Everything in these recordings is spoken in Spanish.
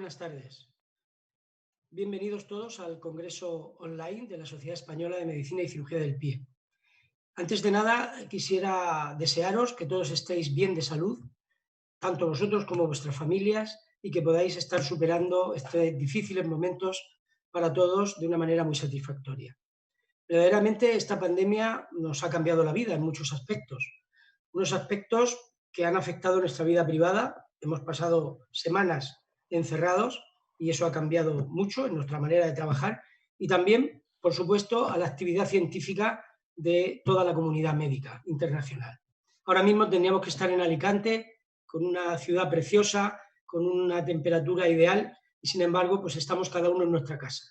buenas tardes. Bienvenidos todos al Congreso Online de la Sociedad Española de Medicina y Cirugía del Pie. Antes de nada, quisiera desearos que todos estéis bien de salud, tanto vosotros como vuestras familias, y que podáis estar superando estos difíciles momentos para todos de una manera muy satisfactoria. Verdaderamente, esta pandemia nos ha cambiado la vida en muchos aspectos. Unos aspectos que han afectado nuestra vida privada. Hemos pasado semanas encerrados y eso ha cambiado mucho en nuestra manera de trabajar y también, por supuesto, a la actividad científica de toda la comunidad médica internacional. Ahora mismo tendríamos que estar en Alicante, con una ciudad preciosa, con una temperatura ideal y, sin embargo, pues estamos cada uno en nuestra casa.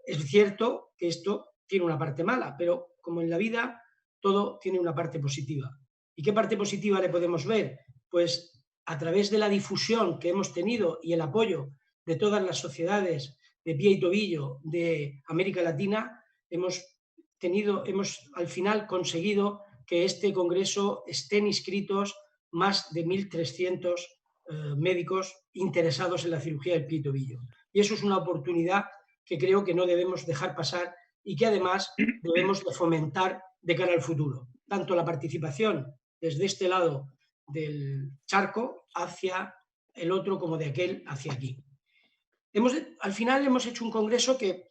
Es cierto que esto tiene una parte mala, pero como en la vida, todo tiene una parte positiva. ¿Y qué parte positiva le podemos ver? Pues a través de la difusión que hemos tenido y el apoyo de todas las sociedades de pie y tobillo de América Latina, hemos al final conseguido que este congreso estén inscritos más de 1.300 médicos interesados en la cirugía del pie y tobillo. Y eso es una oportunidad que creo que no debemos dejar pasar y que además debemos de fomentar de cara al futuro. Tanto la participación desde este lado del charco hacia el otro como de aquel hacia aquí. Al final hemos hecho un congreso que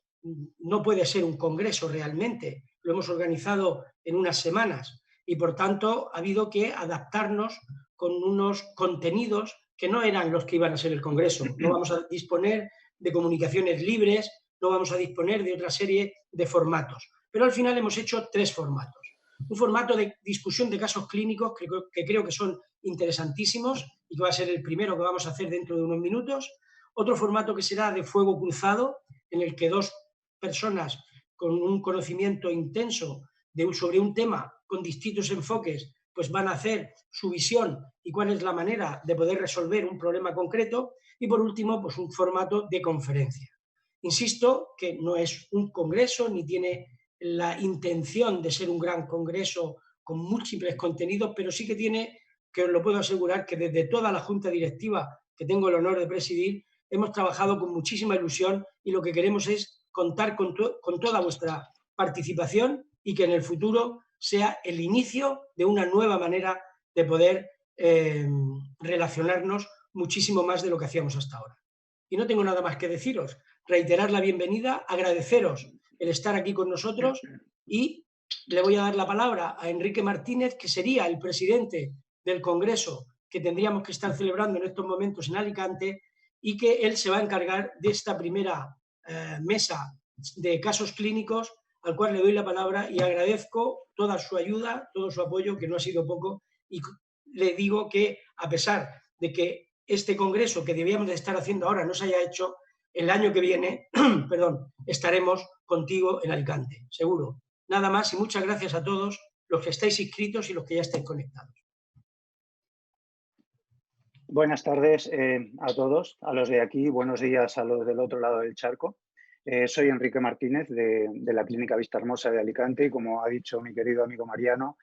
no puede ser un congreso realmente, lo hemos organizado en unas semanas y por tanto ha habido que adaptarnos con unos contenidos que no eran los que iban a ser el congreso. No vamos a disponer de comunicaciones libres, no vamos a disponer de otra serie de formatos, pero al final hemos hecho 3 formatos. Un formato de discusión de casos clínicos que creo que son interesantísimos y que va a ser el primero que vamos a hacer dentro de unos minutos. Otro formato que será de fuego cruzado, en el que 2 personas con un conocimiento intenso sobre un tema con distintos enfoques, pues van a hacer su visión y cuál es la manera de poder resolver un problema concreto. Y por último, pues un formato de conferencia. Insisto que no es un congreso ni tiene la intención de ser un gran congreso con múltiples contenidos, pero sí que tiene, que os lo puedo asegurar, que desde toda la junta directiva que tengo el honor de presidir, hemos trabajado con muchísima ilusión y lo que queremos es contar con toda vuestra participación y que en el futuro sea el inicio de una nueva manera de poder relacionarnos muchísimo más de lo que hacíamos hasta ahora. Y no tengo nada más que deciros, reiterar la bienvenida, agradeceros el estar aquí con nosotros y le voy a dar la palabra a Enrique Martínez, que sería el presidente del Congreso que tendríamos que estar celebrando en estos momentos en Alicante, y que él se va a encargar de esta primera mesa de casos clínicos, al cual le doy la palabra y agradezco toda su ayuda, todo su apoyo, que no ha sido poco, y le digo que a pesar de que este congreso que debíamos de estar haciendo ahora no se haya hecho, el año que viene perdón, estaremos contigo en Alicante, seguro. Nada más y muchas gracias a todos los que estáis inscritos y los que ya estáis conectados. Buenas tardes a todos, a los de aquí, buenos días a los del otro lado del charco. Soy Enrique Martínez de la Clínica Vista Hermosa de Alicante y, como ha dicho mi querido amigo Mariano,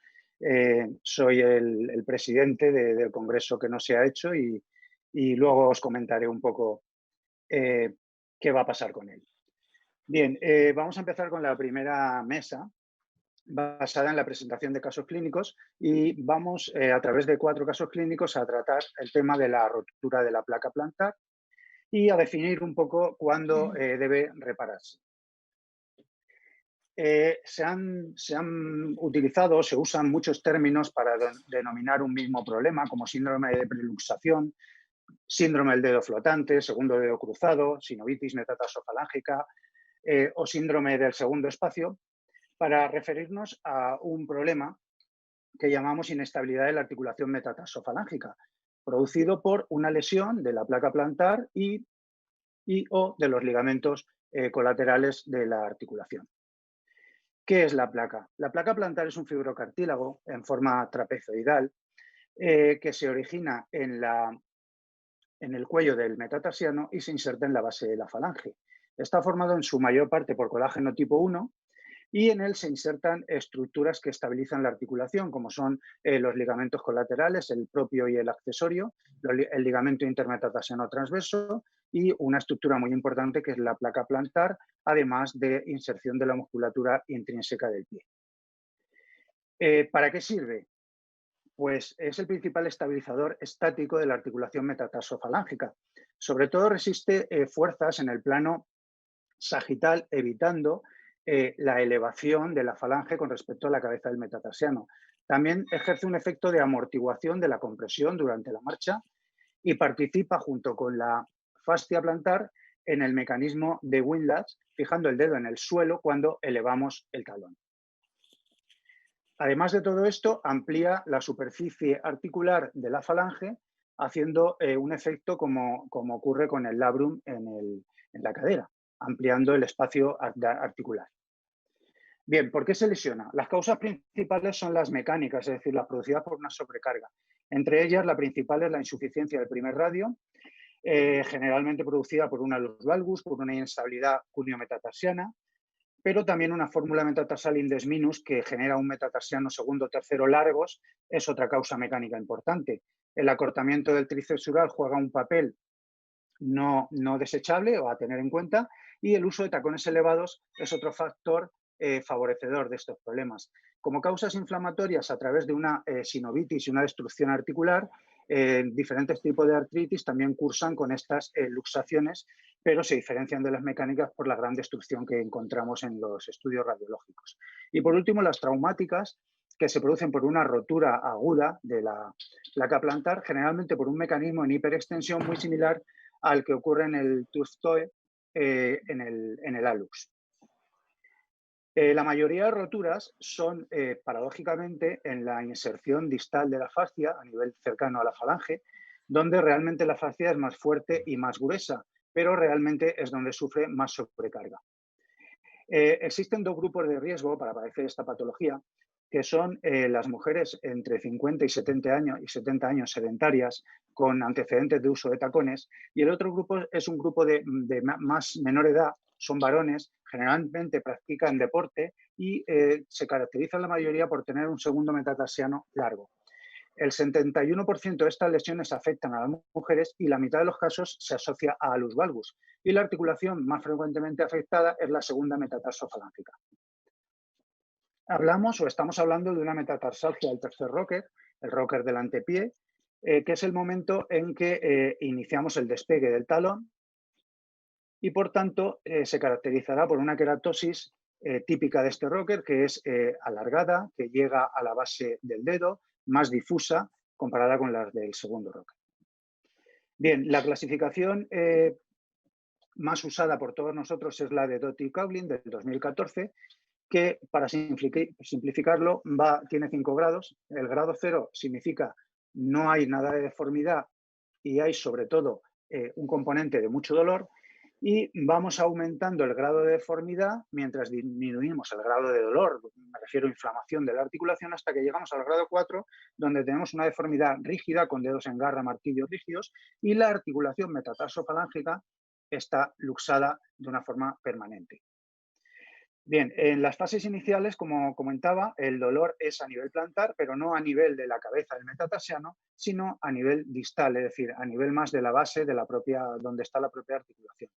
soy el presidente del congreso que no se ha hecho y luego os comentaré un poco qué va a pasar con él. Bien, vamos a empezar con la primera mesa, basada en la presentación de casos clínicos, y vamos a través de 4 casos clínicos a tratar el tema de la rotura de la placa plantar y a definir un poco cuándo debe repararse. Se han utilizado, se usan muchos términos para denominar un mismo problema, como síndrome de preluxación, síndrome del dedo flotante, segundo dedo cruzado, sinovitis metatarsofalágica o síndrome del segundo espacio, para referirnos a un problema que llamamos inestabilidad de la articulación metatarsofalágica, producido por una lesión de la placa plantar y o de los ligamentos colaterales de la articulación. ¿Qué es la placa? La placa plantar es un fibrocartílago en forma trapezoidal que se origina en el cuello del metatarsiano y se inserta en la base de la falange. Está formado en su mayor parte por colágeno tipo 1 y en él se insertan estructuras que estabilizan la articulación, como son los ligamentos colaterales, el propio y el accesorio, el ligamento intermetatarsiano transverso y una estructura muy importante que es la placa plantar, además de inserción de la musculatura intrínseca del pie. ¿Para qué sirve? Pues es el principal estabilizador estático de la articulación metatarsofalángica. Sobre todo resiste fuerzas en el plano sagital, evitando la elevación de la falange con respecto a la cabeza del metatarsiano. También ejerce un efecto de amortiguación de la compresión durante la marcha y participa junto con la fascia plantar en el mecanismo de Windlass, fijando el dedo en el suelo cuando elevamos el talón. Además de todo esto, amplía la superficie articular de la falange, haciendo un efecto como ocurre con el labrum en la cadera, ampliando el espacio articular. Bien, ¿por qué se lesiona? Las causas principales son las mecánicas, es decir, las producidas por una sobrecarga. Entre ellas, la principal es la insuficiencia del primer radio, generalmente producida por una luz valgus, por una inestabilidad cuneo-metatarsiana, pero también una fórmula metatarsal index minus que genera un metatarsiano segundo o tercero largos es otra causa mecánica importante. El acortamiento del tríceps ural juega un papel no desechable o a tener en cuenta, y el uso de tacones elevados es otro factor favorecedor de estos problemas. Como causas inflamatorias a través de una sinovitis y una destrucción articular, diferentes tipos de artritis también cursan con estas luxaciones, pero se diferencian de las mecánicas por la gran destrucción que encontramos en los estudios radiológicos. Y por último, las traumáticas, que se producen por una rotura aguda de la placa plantar, generalmente por un mecanismo en hiperextensión muy similar al que ocurre en el tuft toe en el hallux. La mayoría de roturas son, paradójicamente, en la inserción distal de la fascia, a nivel cercano a la falange, donde realmente la fascia es más fuerte y más gruesa, pero realmente es donde sufre más sobrecarga. Existen dos grupos de riesgo para padecer esta patología, que son las mujeres entre 50 y 70 años sedentarias con antecedentes de uso de tacones, y el otro grupo es un grupo de más menor edad, son varones, generalmente practican deporte y se caracterizan la mayoría por tener un segundo metatarsiano largo. El 71% de estas lesiones afectan a las mujeres y la mitad de los casos se asocia a hallux valgus. Y la articulación más frecuentemente afectada es la segunda metatarsofalángica. Estamos hablando de una metatarsalgia del tercer rocker, el rocker del antepié, que es el momento en que iniciamos el despegue del talón y, por tanto, se caracterizará por una queratosis típica de este rocker, que es alargada, que llega a la base del dedo, más difusa comparada con las del segundo rocker. Bien, la clasificación más usada por todos nosotros es la de Doty Coughlin del 2014, que, para simplificarlo, tiene 5 grados. El grado 0 significa no hay nada de deformidad y hay, sobre todo, un componente de mucho dolor, y vamos aumentando el grado de deformidad mientras disminuimos el grado de dolor, me refiero a inflamación de la articulación, hasta que llegamos al grado 4, donde tenemos una deformidad rígida con dedos en garra, martillos rígidos, y la articulación metatarsofalángica está luxada de una forma permanente. Bien, en las fases iniciales, como comentaba, el dolor es a nivel plantar, pero no a nivel de la cabeza del metatarsiano, sino a nivel distal, es decir, a nivel más de la base de la donde está la propia articulación.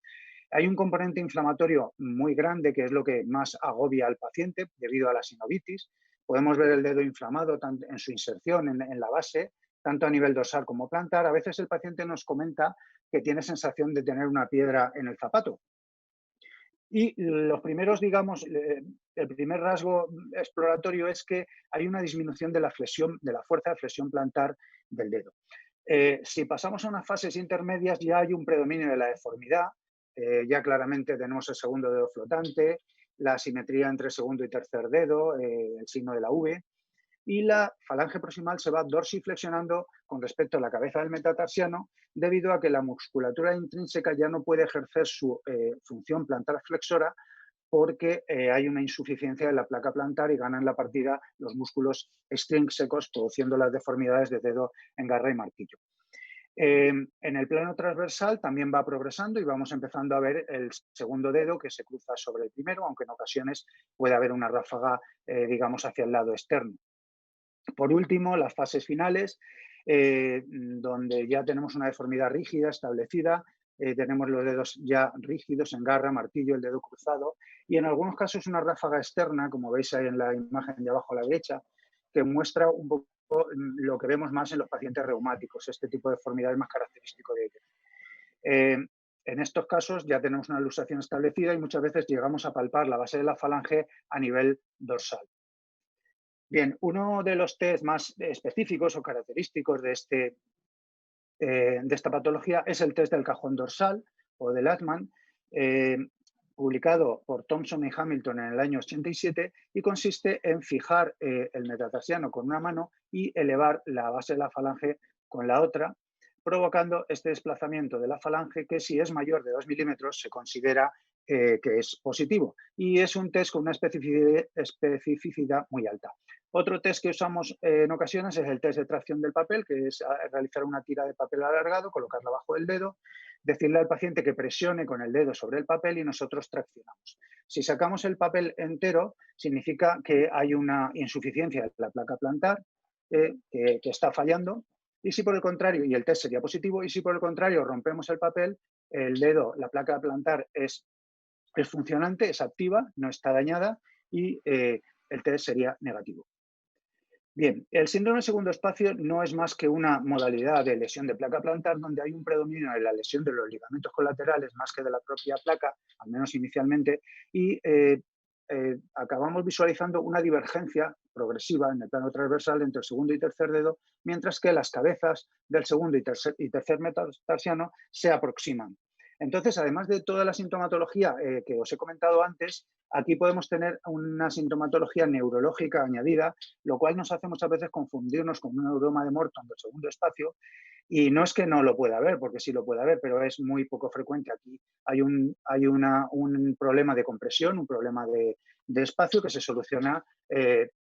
Hay un componente inflamatorio muy grande, que es lo que más agobia al paciente debido a la sinovitis. Podemos ver el dedo inflamado en su inserción en la base, tanto a nivel dorsal como plantar. A veces el paciente nos comenta que tiene sensación de tener una piedra en el zapato. Y los primeros, digamos, el primer rasgo exploratorio es que hay una disminución de la flexión, de la fuerza de flexión plantar del dedo. Si pasamos a unas fases intermedias, ya hay un predominio de la deformidad, ya claramente tenemos el segundo dedo flotante, la asimetría entre segundo y tercer dedo, el signo de la V, y la falange proximal se va dorsiflexionando con respecto a la cabeza del metatarsiano, debido a que la musculatura intrínseca ya no puede ejercer su función plantar flexora, porque hay una insuficiencia de la placa plantar y ganan la partida los músculos extrínsecos, produciendo las deformidades de dedo en garra y martillo. En el plano transversal también va progresando y vamos empezando a ver el segundo dedo que se cruza sobre el primero, aunque en ocasiones puede haber una ráfaga, digamos, hacia el lado externo. Por último, las fases finales, donde ya tenemos una deformidad rígida establecida, tenemos los dedos ya rígidos en garra, martillo, el dedo cruzado, y en algunos casos una ráfaga externa, como veis ahí en la imagen de abajo a la derecha, que muestra un poco lo que vemos más en los pacientes reumáticos, este tipo de deformidad es más característico de ellos. En estos casos ya tenemos una luxación establecida y muchas veces llegamos a palpar la base de la falange a nivel dorsal. Bien, uno de los test más específicos o característicos de esta patología es el test del cajón dorsal o del Lachman, publicado por Thompson y Hamilton en el año 87 y consiste en fijar el metatarsiano con una mano y elevar la base de la falange con la otra, provocando este desplazamiento de la falange que, si es mayor de 2 milímetros, se considera que es positivo. Y es un test con una especificidad muy alta. Otro test que usamos en ocasiones es el test de tracción del papel, que es realizar una tira de papel alargado, colocarla bajo el dedo, decirle al paciente que presione con el dedo sobre el papel y nosotros traccionamos. Si sacamos el papel entero, significa que hay una insuficiencia de la placa plantar que está fallando. Y si por el contrario, y el test sería positivo, y si por el contrario rompemos el papel, el dedo, la placa plantar es funcionante, es activa, no está dañada y el test sería negativo. Bien, el síndrome de segundo espacio no es más que una modalidad de lesión de placa plantar donde hay un predominio de la lesión de los ligamentos colaterales más que de la propia placa, al menos inicialmente, y acabamos visualizando una divergencia progresiva en el plano transversal entre el segundo y tercer dedo, mientras que las cabezas del segundo y tercer metatarsiano se aproximan. Entonces, además de toda la sintomatología que os he comentado antes, aquí podemos tener una sintomatología neurológica añadida, lo cual nos hace muchas veces confundirnos con un neuroma de Morton del segundo espacio. Y no es que no lo pueda haber, porque sí lo puede haber, pero es muy poco frecuente. Aquí hay un problema de compresión, un problema de espacio que se soluciona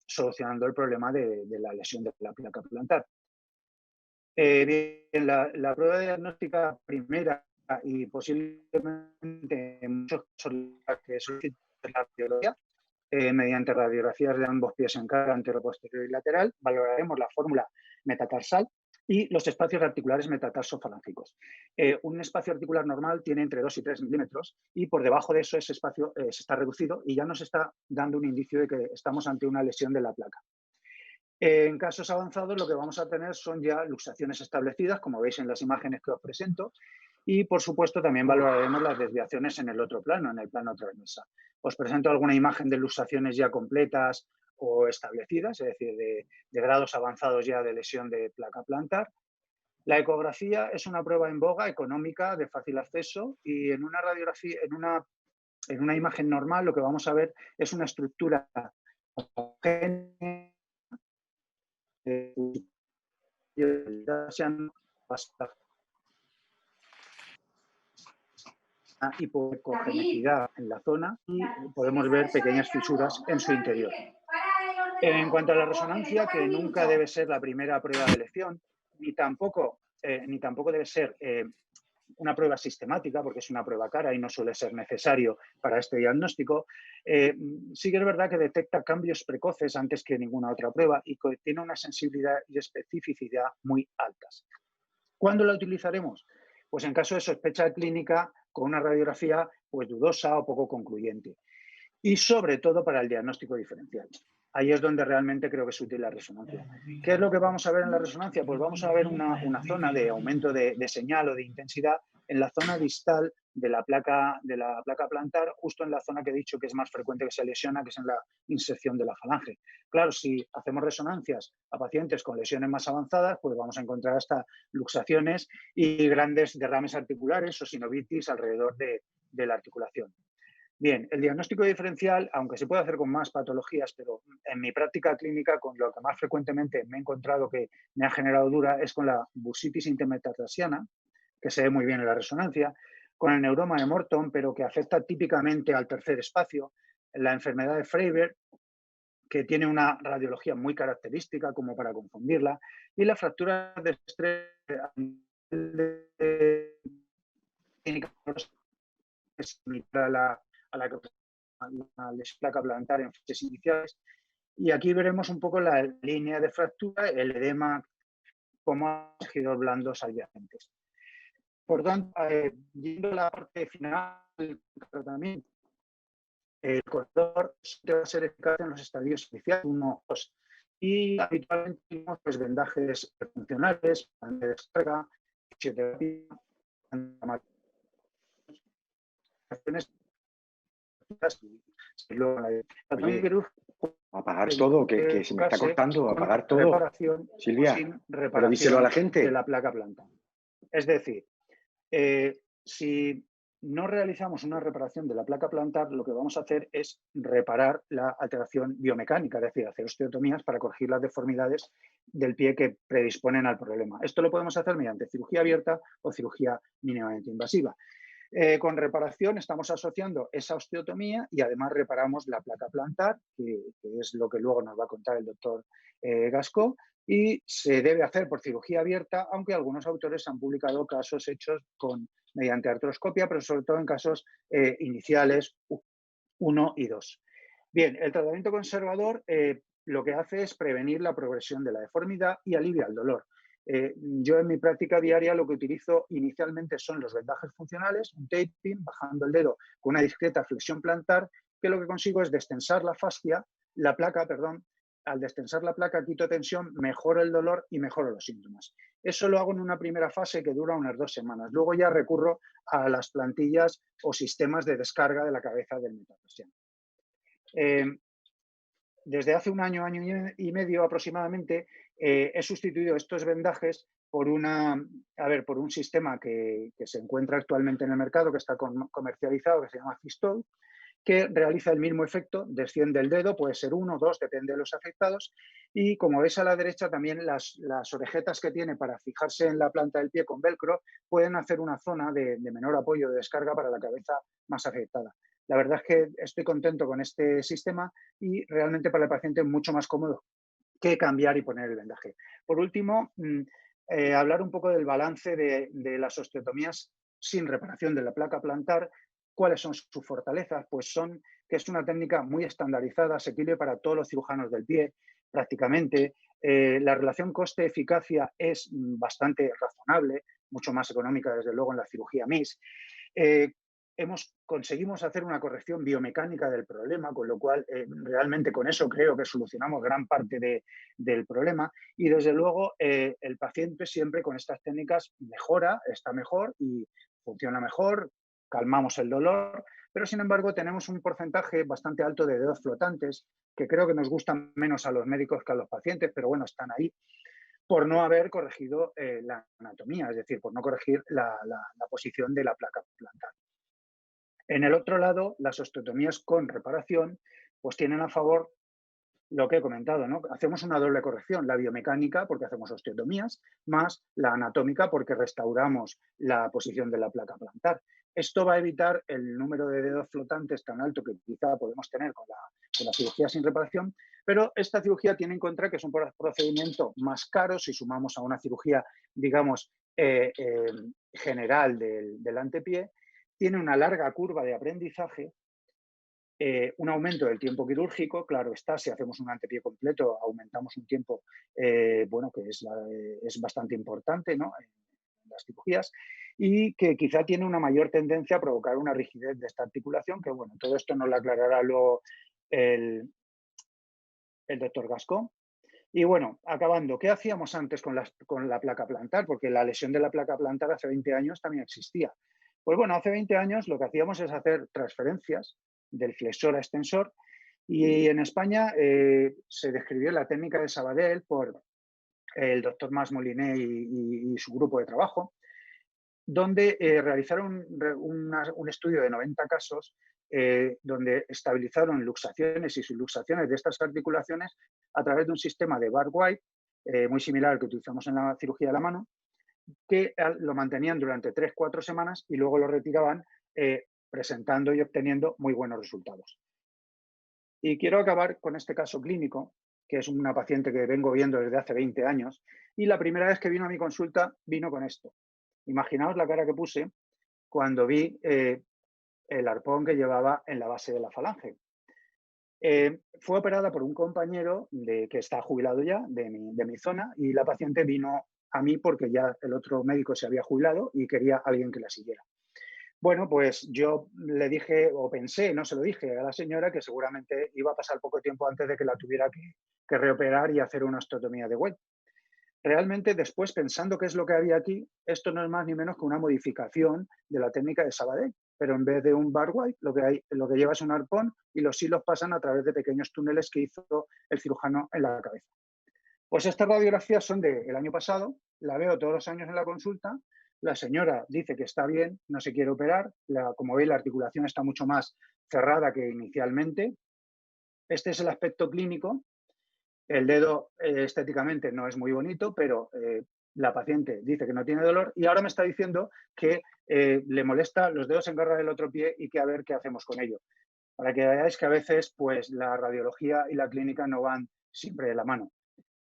solucionando el problema de la lesión de la placa plantar. Bien, la prueba diagnóstica primera y posiblemente en muchos casos la que solicita la radiología, mediante radiografías de ambos pies en cara, antero, posterior y lateral, valoraremos la fórmula metatarsal y los espacios articulares metatarsofalancicos. Un espacio articular normal tiene entre 2 y 3 milímetros y por debajo de eso ese espacio se está reducido y ya nos está dando un indicio de que estamos ante una lesión de la placa. En casos avanzados lo que vamos a tener son ya luxaciones establecidas, como veis en las imágenes que os presento, y por supuesto también valoraremos las desviaciones en el otro plano, en el plano transversal. Os presento alguna imagen de luxaciones ya completas o establecidas, es decir, de grados avanzados ya de lesión de placa plantar. La ecografía es una prueba en boga, económica, de fácil acceso y en una radiografía, en una imagen normal lo que vamos a ver es una estructura hipoconectividad en la zona y podemos ver pequeñas fisuras en su interior. En cuanto a la resonancia, que nunca debe ser la primera prueba de elección, ni tampoco debe ser una prueba sistemática, porque es una prueba cara y no suele ser necesario para este diagnóstico, sí que es verdad que detecta cambios precoces antes que ninguna otra prueba y que tiene una sensibilidad y especificidad muy altas. ¿Cuándo la utilizaremos? Pues en caso de sospecha clínica con una radiografía pues, dudosa o poco concluyente. Y sobre todo para el diagnóstico diferencial. Ahí es donde realmente creo que es útil la resonancia. ¿Qué es lo que vamos a ver en la resonancia? Pues vamos a ver una zona de aumento de señal o de intensidad en la zona distal de la placa plantar, justo en la zona que he dicho que es más frecuente que se lesiona, que es en la inserción de la falange. Claro, si hacemos resonancias a pacientes con lesiones más avanzadas, pues vamos a encontrar hasta luxaciones y grandes derrames articulares o sinovitis alrededor de la articulación. Bien, el diagnóstico diferencial, aunque se puede hacer con más patologías, pero en mi práctica clínica, con lo que más frecuentemente me he encontrado que me ha generado duda, es con la bursitis intermetatarsiana, que se ve muy bien en la resonancia, con el neuroma de Morton, pero que afecta típicamente al tercer espacio, la enfermedad de Freiberg, que tiene una radiología muy característica como para confundirla, y la fractura de estrés de clínica es similar a la placa plantar en fases iniciales. Y aquí veremos un poco la línea de fractura, el edema, como tejidos blandos adyacentes. Por tanto, yendo a la parte final del tratamiento, el corredor va a ser eficaz en los estadios iniciales 1, 2. Y habitualmente tenemos pues, vendajes funcionales, de descarga, fisioterapia, Oye, apagar todo, que se me está cortando, apagar todo. Reparación Silvia, sin pero díselo a la reparación gente. de la placa plantar. Es decir, si no realizamos una reparación de la placa plantar, lo que vamos a hacer es reparar la alteración biomecánica, es decir, hacer osteotomías para corregir las deformidades del pie que predisponen al problema. Esto lo podemos hacer mediante cirugía abierta o cirugía mínimamente invasiva. Con reparación estamos asociando esa osteotomía y además reparamos la placa plantar, que es lo que luego nos va a contar el doctor Gascó, y se debe hacer por cirugía abierta, aunque algunos autores han publicado casos hechos mediante artroscopia, pero sobre todo en casos iniciales 1 y 2. Bien, el tratamiento conservador lo que hace es prevenir la progresión de la deformidad y alivia el dolor. Yo en mi práctica diaria lo que utilizo inicialmente son los vendajes funcionales, un taping, bajando el dedo con una discreta flexión plantar, que lo que consigo es destensar la placa, perdón. Al destensar la placa quito tensión, mejoro el dolor y mejoro los síntomas. Eso lo hago en una primera fase que dura unas 2 semanas. Luego ya recurro a las plantillas o sistemas de descarga de la cabeza del metatarsiano. Desde hace un año y medio aproximadamente, he sustituido estos vendajes por un sistema que se encuentra actualmente en el mercado, que está comercializado, que se llama Fistol, que realiza el mismo efecto, desciende el dedo, puede ser 1 o 2, depende de los afectados, y como veis a la derecha también las orejetas que tiene para fijarse en la planta del pie con velcro pueden hacer una zona de menor apoyo de descarga para la cabeza más afectada. La verdad es que estoy contento con este sistema y realmente para el paciente es mucho más cómodo que cambiar y poner el vendaje. Por último, hablar un poco del balance de las osteotomías sin reparación de la placa plantar. ¿Cuáles son sus fortalezas? Pues son que es una técnica muy estandarizada, asequible para todos los cirujanos del pie, prácticamente. La relación coste-eficacia es bastante razonable, mucho más económica, desde luego, en la cirugía MIS. Conseguimos hacer una corrección biomecánica del problema, con lo cual realmente con eso creo que solucionamos gran parte del problema y desde luego el paciente siempre con estas técnicas está mejor y funciona mejor, calmamos el dolor, pero sin embargo tenemos un porcentaje bastante alto de dedos flotantes que creo que nos gustan menos a los médicos que a los pacientes, pero bueno, están ahí por no haber corregido la anatomía, es decir, por no corregir la posición de la placa plantar. En el otro lado, las osteotomías con reparación, pues tienen a favor lo que he comentado, ¿no? Hacemos una doble corrección, la biomecánica porque hacemos osteotomías, más la anatómica porque restauramos la posición de la placa plantar. Esto va a evitar el número de dedos flotantes tan alto que quizá podemos tener con la cirugía sin reparación, pero esta cirugía tiene en contra que es un procedimiento más caro si sumamos a una cirugía, digamos, general del antepié. Tiene una larga curva de aprendizaje, un aumento del tiempo quirúrgico, claro está, si hacemos un antepié completo aumentamos un tiempo, bueno, que es bastante importante, ¿no?, en las cirugías, y que quizá tiene una mayor tendencia a provocar una rigidez de esta articulación, que bueno, todo esto nos lo aclarará luego el doctor Gascó. Y bueno, acabando, ¿qué hacíamos antes con la placa plantar? Porque la lesión de la placa plantar hace 20 años también existía. Pues bueno, hace 20 años lo que hacíamos es hacer transferencias del flexor a extensor y en España se describió la técnica de Sabadell por el doctor Mas Moliné y su grupo de trabajo, donde realizaron un estudio de 90 casos donde estabilizaron luxaciones y subluxaciones de estas articulaciones a través de un sistema de bar white, muy similar al que utilizamos en la cirugía de la mano, que lo mantenían durante 3-4 semanas y luego lo retiraban presentando y obteniendo muy buenos resultados. Y quiero acabar con este caso clínico, que es una paciente que vengo viendo desde hace 20 años, y la primera vez que vino a mi consulta vino con esto. Imaginaos la cara que puse cuando vi el arpón que llevaba en la base de la falange. Fue operada por un compañero que está jubilado ya de mi zona, y la paciente vino a mí porque ya el otro médico se había jubilado y quería a alguien que la siguiera. Bueno, pues yo le dije, o pensé, no se lo dije a la señora, que seguramente iba a pasar poco tiempo antes de que la tuviera que reoperar y hacer una osteotomía de Weil. Realmente, después, pensando qué es lo que había aquí, esto no es más ni menos que una modificación de la técnica de Sabadell, pero en vez de un bar Weil, lo que lleva es un arpón y los hilos pasan a través de pequeños túneles que hizo el cirujano en la cabeza. Pues estas radiografías son del año pasado, la veo todos los años en la consulta, la señora dice que está bien, no se quiere operar, como veis la articulación está mucho más cerrada que inicialmente. Este es el aspecto clínico. El dedo estéticamente no es muy bonito, pero la paciente dice que no tiene dolor y ahora me está diciendo que le molesta los dedos en garra del otro pie y que a ver qué hacemos con ello. Para que veáis que a veces pues, la radiología y la clínica no van siempre de la mano.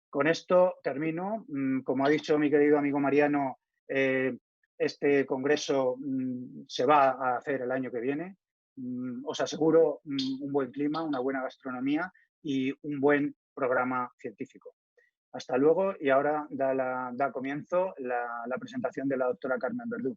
Con esto termino. Como ha dicho mi querido amigo Mariano, este congreso se va a hacer el año que viene. Os aseguro un buen clima, una buena gastronomía y un buen programa científico. Hasta luego, y ahora da comienzo la presentación de la doctora Carmen Verdú.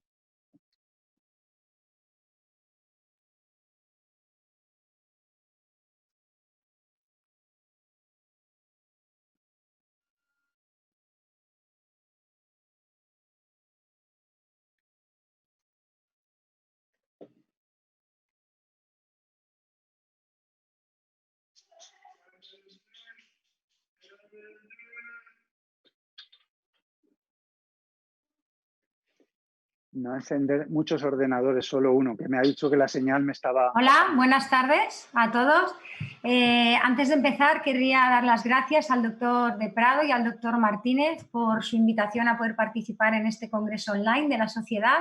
No encender muchos ordenadores, solo uno, que me ha dicho que la señal me estaba... Hola, buenas tardes a todos. Antes de empezar, querría dar las gracias al doctor De Prado y al doctor Martínez por su invitación a poder participar en este congreso online de la sociedad.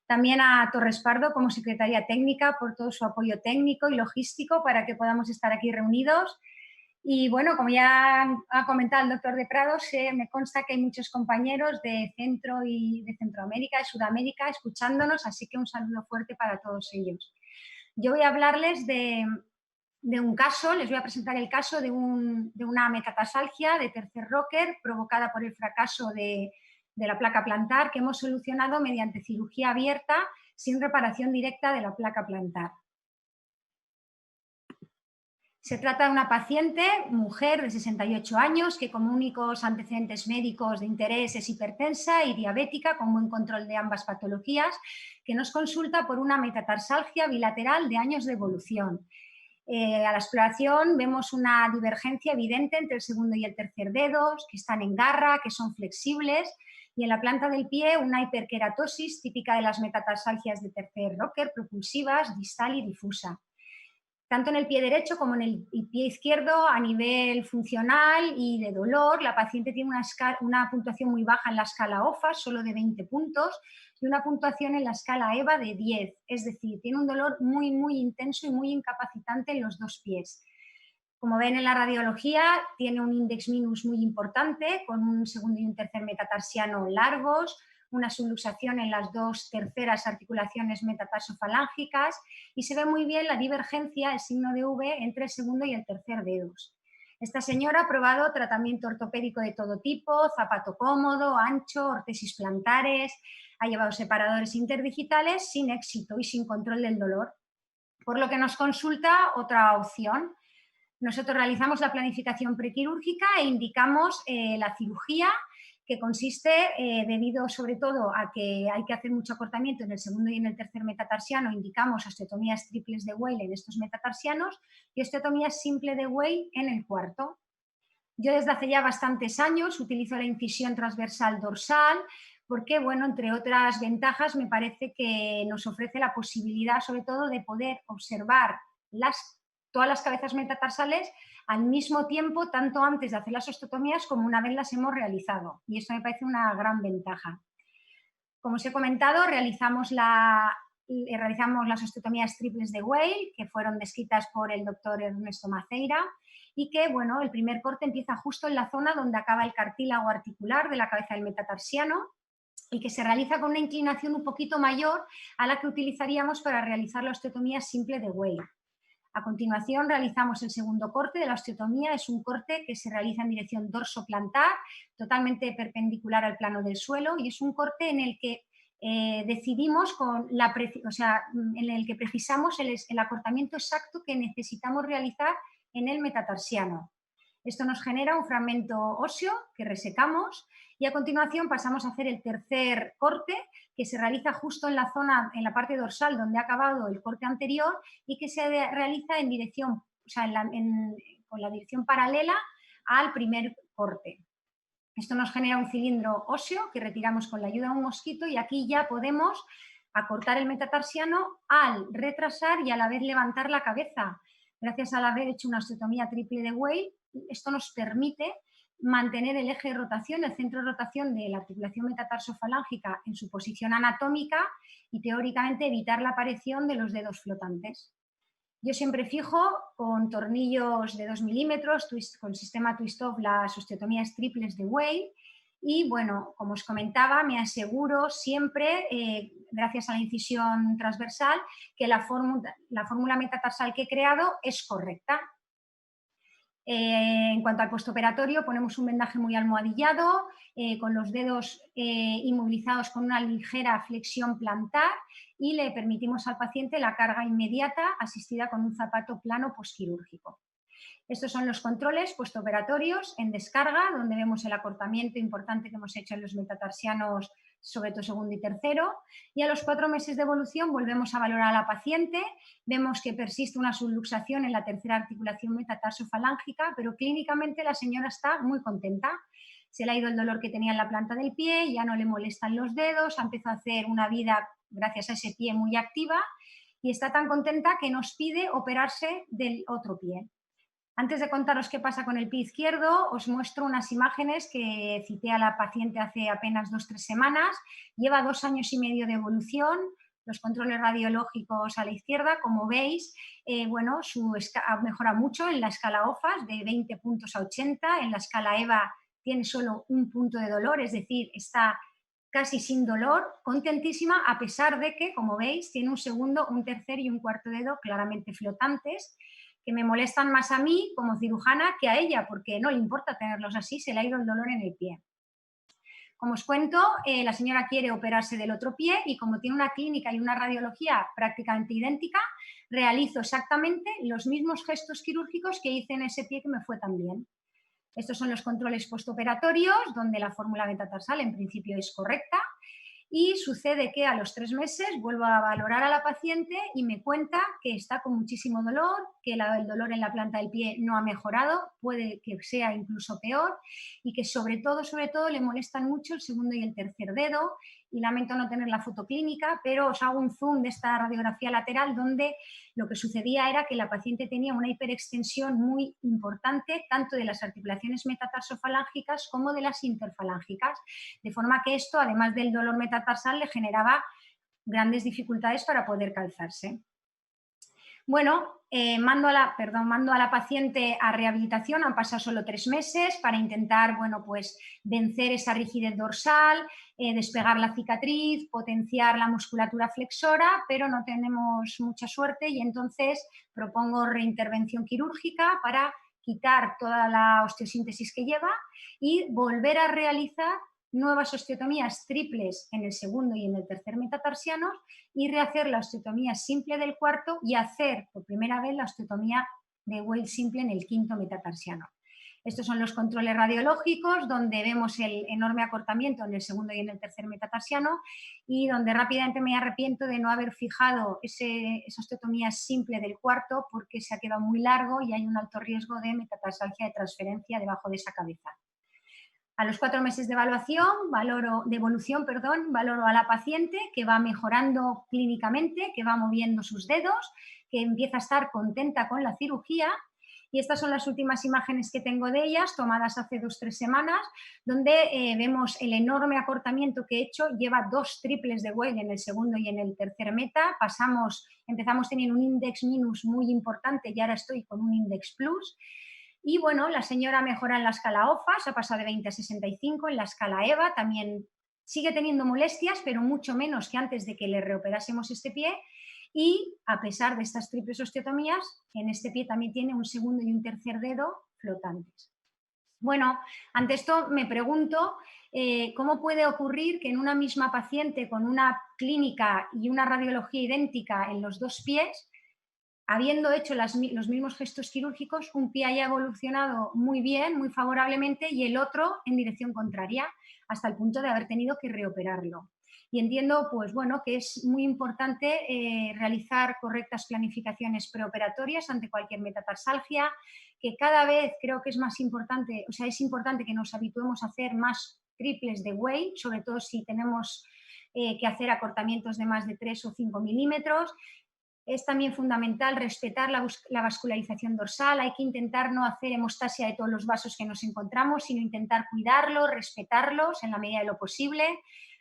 También a Torres Pardo como secretaria técnica por todo su apoyo técnico y logístico para que podamos estar aquí reunidos. Y bueno, como ya ha comentado el doctor De Prado, me consta que hay muchos compañeros de Centro y de Centroamérica, de Sudamérica, escuchándonos, así que un saludo fuerte para todos ellos. Yo voy a hablarles de un caso, les voy a presentar el caso de una metatarsalgia de tercer rocker provocada por el fracaso de la placa plantar que hemos solucionado mediante cirugía abierta sin reparación directa de la placa plantar. Se trata de una paciente, mujer de 68 años, que como únicos antecedentes médicos de interés es hipertensa y diabética, con buen control de ambas patologías, que nos consulta por una metatarsalgia bilateral de años de evolución. A la exploración vemos una divergencia evidente entre el segundo y el tercer dedos, que están en garra, que son flexibles, y en la planta del pie una hiperkeratosis típica de las metatarsalgias de tercer rocker, propulsivas, distal y difusa. Tanto en el pie derecho como en el pie izquierdo, a nivel funcional y de dolor, la paciente tiene una puntuación muy baja en la escala OFA, solo de 20 puntos, y una puntuación en la escala EVA de 10, es decir, tiene un dolor muy, muy intenso y muy incapacitante en los dos pies. Como ven en la radiología, tiene un índex minus muy importante, con un segundo y un tercer metatarsiano largos, una subluxación en las dos terceras articulaciones metatarsofalángicas y se ve muy bien la divergencia, el signo de V, entre el segundo y el tercer dedos. Esta señora ha probado tratamiento ortopédico de todo tipo, zapato cómodo, ancho, ortesis plantares, ha llevado separadores interdigitales sin éxito y sin control del dolor, por lo que nos consulta otra opción. Nosotros realizamos la planificación prequirúrgica e indicamos la cirugía, que consiste, debido sobre todo a que hay que hacer mucho acortamiento en el segundo y en el tercer metatarsiano, indicamos osteotomías triples de Weil en estos metatarsianos y osteotomía simple de Weil en el cuarto. Yo desde hace ya bastantes años utilizo la incisión transversal dorsal porque, bueno, entre otras ventajas, me parece que nos ofrece la posibilidad sobre todo de poder observar todas las cabezas metatarsales al mismo tiempo, tanto antes de hacer las osteotomías como una vez las hemos realizado. Y esto me parece una gran ventaja. Como os he comentado, realizamos las osteotomías triples de Weil, que fueron descritas por el doctor Ernesto Maceira, y que, bueno, el primer corte empieza justo en la zona donde acaba el cartílago articular de la cabeza del metatarsiano, y que se realiza con una inclinación un poquito mayor a la que utilizaríamos para realizar la osteotomía simple de Weil. A continuación realizamos el segundo corte de la osteotomía. Es un corte que se realiza en dirección dorsoplantar, totalmente perpendicular al plano del suelo, y es un corte en el que decidimos en el que precisamos el acortamiento exacto que necesitamos realizar en el metatarsiano. Esto nos genera un fragmento óseo que resecamos y a continuación pasamos a hacer el tercer corte, que se realiza justo en la zona, en la parte dorsal donde ha acabado el corte anterior y que se realiza en dirección, con la dirección paralela al primer corte. Esto nos genera un cilindro óseo que retiramos con la ayuda de un mosquito y aquí ya podemos acortar el metatarsiano al retrasar y a la vez levantar la cabeza. Gracias al haber hecho una osteotomía triple de Weil, esto nos permite mantener el eje de rotación, el centro de rotación de la articulación metatarsofalángica en su posición anatómica y teóricamente evitar la aparición de los dedos flotantes. Yo siempre fijo con tornillos de 2 milímetros, con sistema twist-off, las osteotomías triples de Weil y, bueno, como os comentaba, me aseguro siempre, gracias a la incisión transversal, que la fórmula metatarsal que he creado es correcta. En cuanto al postoperatorio, ponemos un vendaje muy almohadillado, con los dedos inmovilizados con una ligera flexión plantar y le permitimos al paciente la carga inmediata asistida con un zapato plano posquirúrgico. Estos son los controles postoperatorios en descarga, donde vemos el acortamiento importante que hemos hecho en los metatarsianos, sobre todo segundo y tercero, y a los 4 meses de evolución volvemos a valorar a la paciente, vemos que persiste una subluxación en la tercera articulación metatarsofalángica, pero clínicamente la señora está muy contenta. Se le ha ido el dolor que tenía en la planta del pie, ya no le molestan los dedos, ha empezado a hacer una vida gracias a ese pie muy activa y está tan contenta que nos pide operarse del otro pie. Antes de contaros qué pasa con el pie izquierdo, os muestro unas imágenes que cité a la paciente hace apenas 2 o 3 semanas. Lleva 2 años y medio de evolución, los controles radiológicos a la izquierda, como veis, ha mejorado mucho en la escala OFAS, de 20 puntos a 80, en la escala EVA tiene solo 1 punto de dolor, es decir, está casi sin dolor, contentísima, a pesar de que, como veis, tiene un segundo, un tercer y un cuarto dedo claramente flotantes, que me molestan más a mí como cirujana que a ella, porque no le importa tenerlos así, se le ha ido el dolor en el pie. Como os cuento, la señora quiere operarse del otro pie y como tiene una clínica y una radiología prácticamente idéntica, realizo exactamente los mismos gestos quirúrgicos que hice en ese pie que me fue tan bien. Estos son los controles postoperatorios, donde la fórmula metatarsal en principio es correcta. Y sucede que a los 3 meses vuelvo a valorar a la paciente y me cuenta que está con muchísimo dolor, que el dolor en la planta del pie no ha mejorado, puede que sea incluso peor y que sobre todo le molestan mucho el segundo y el tercer dedo. Y lamento no tener la foto clínica, pero os hago un zoom de esta radiografía lateral donde lo que sucedía era que la paciente tenía una hiperextensión muy importante tanto de las articulaciones metatarsofalángicas como de las interfalángicas, de forma que esto, además del dolor metatarsal, le generaba grandes dificultades para poder calzarse. Bueno, mando a la paciente a rehabilitación, han pasado solo 3 meses para intentar, vencer esa rigidez dorsal, despegar la cicatriz, potenciar la musculatura flexora, pero no tenemos mucha suerte y entonces propongo reintervención quirúrgica para quitar toda la osteosíntesis que lleva y volver a realizar nuevas osteotomías triples en el segundo y en el tercer metatarsianos y rehacer la osteotomía simple del cuarto y hacer por primera vez la osteotomía de Weil simple en el quinto metatarsiano. Estos son los controles radiológicos donde vemos el enorme acortamiento en el segundo y en el tercer metatarsiano y donde rápidamente me arrepiento de no haber fijado esa osteotomía simple del cuarto porque se ha quedado muy largo y hay un alto riesgo de metatarsalgia de transferencia debajo de esa cabeza. A los 4 meses de evolución, valoro a la paciente que va mejorando clínicamente, que va moviendo sus dedos, que empieza a estar contenta con la cirugía. Y estas son las últimas imágenes que tengo de ellas, tomadas hace 2 o 3 semanas, donde vemos el enorme acortamiento que he hecho. Lleva 2 triples de Weil en el segundo y en el tercer meta. Empezamos teniendo un index minus muy importante y ahora estoy con un index plus. Y la señora mejora en la escala OFAS, ha pasado de 20 a 65, en la escala EVA también sigue teniendo molestias, pero mucho menos que antes de que le reoperásemos este pie. Y a pesar de estas triples osteotomías, en este pie también tiene un segundo y un tercer dedo flotantes. Bueno, ante esto me pregunto cómo puede ocurrir que en una misma paciente con una clínica y una radiología idéntica en los dos pies, habiendo hecho los mismos gestos quirúrgicos, un pie haya evolucionado muy bien, muy favorablemente, y el otro en dirección contraria, hasta el punto de haber tenido que reoperarlo. Y entiendo, pues bueno, que es muy importante realizar correctas planificaciones preoperatorias ante cualquier metatarsalgia, que cada vez creo que es más importante, o sea, es importante que nos habituemos a hacer más triples de Way, sobre todo si tenemos que hacer acortamientos de más de 3 o 5 milímetros. Es también fundamental respetar la vascularización dorsal, hay que intentar no hacer hemostasia de todos los vasos que nos encontramos, sino intentar cuidarlos, respetarlos en la medida de lo posible,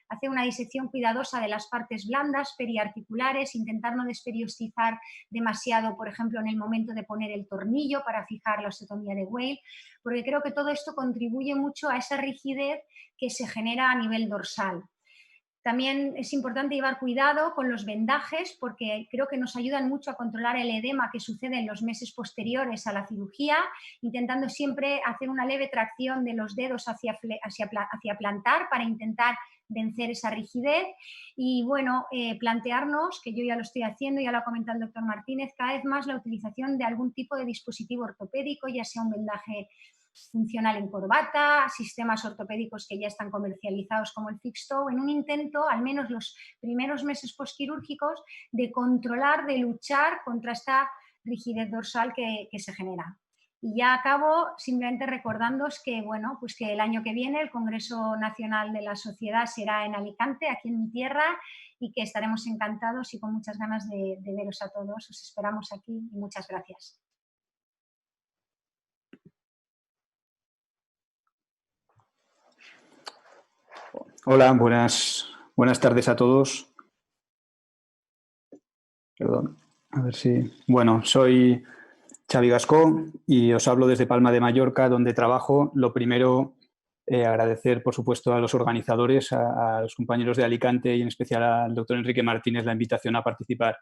hacer una disección cuidadosa de las partes blandas, periarticulares, intentar no desperiostizar demasiado, por ejemplo, en el momento de poner el tornillo para fijar la osteotomía de Weil, porque creo que todo esto contribuye mucho a esa rigidez que se genera a nivel dorsal. También es importante llevar cuidado con los vendajes porque creo que nos ayudan mucho a controlar el edema que sucede en los meses posteriores a la cirugía, intentando siempre hacer una leve tracción de los dedos hacia plantar para intentar vencer esa rigidez y, bueno, plantearnos, que yo ya lo estoy haciendo, ya lo ha comentado el doctor Martínez, cada vez más la utilización de algún tipo de dispositivo ortopédico, ya sea un vendaje funcional en corbata, sistemas ortopédicos que ya están comercializados como el fixed toe, en un intento, al menos los primeros meses posquirúrgicos, de controlar, de luchar contra esta rigidez dorsal que se genera. Y ya acabo simplemente recordándoos que, bueno, pues que el año que viene el Congreso Nacional de la Sociedad será en Alicante, aquí en mi tierra, y que estaremos encantados y con muchas ganas de veros a todos. Os esperamos aquí y muchas gracias. Hola, buenas tardes a todos. Perdón, a ver si... Bueno, soy Xavi Gascó y os hablo desde Palma de Mallorca, donde trabajo. Lo primero, agradecer, por supuesto, a los organizadores, a los compañeros de Alicante y en especial al doctor Enrique Martínez la invitación a participar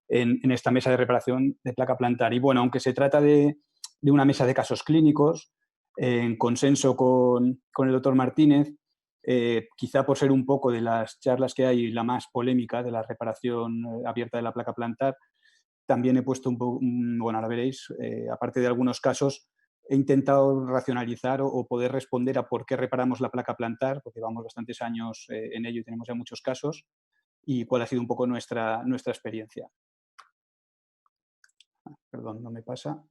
en esta mesa de reparación de placa plantar. Y bueno, aunque se trata de una mesa de casos clínicos, en consenso con el doctor Martínez, quizá por ser un poco de las charlas que hay la más polémica de la reparación abierta de la placa plantar, también he puesto un poco, bueno, ahora veréis, aparte de algunos casos, he intentado racionalizar o poder responder a por qué reparamos la placa plantar, porque llevamos bastantes años en ello y tenemos ya muchos casos, y cuál ha sido un poco nuestra experiencia. Perdón, no me pasa.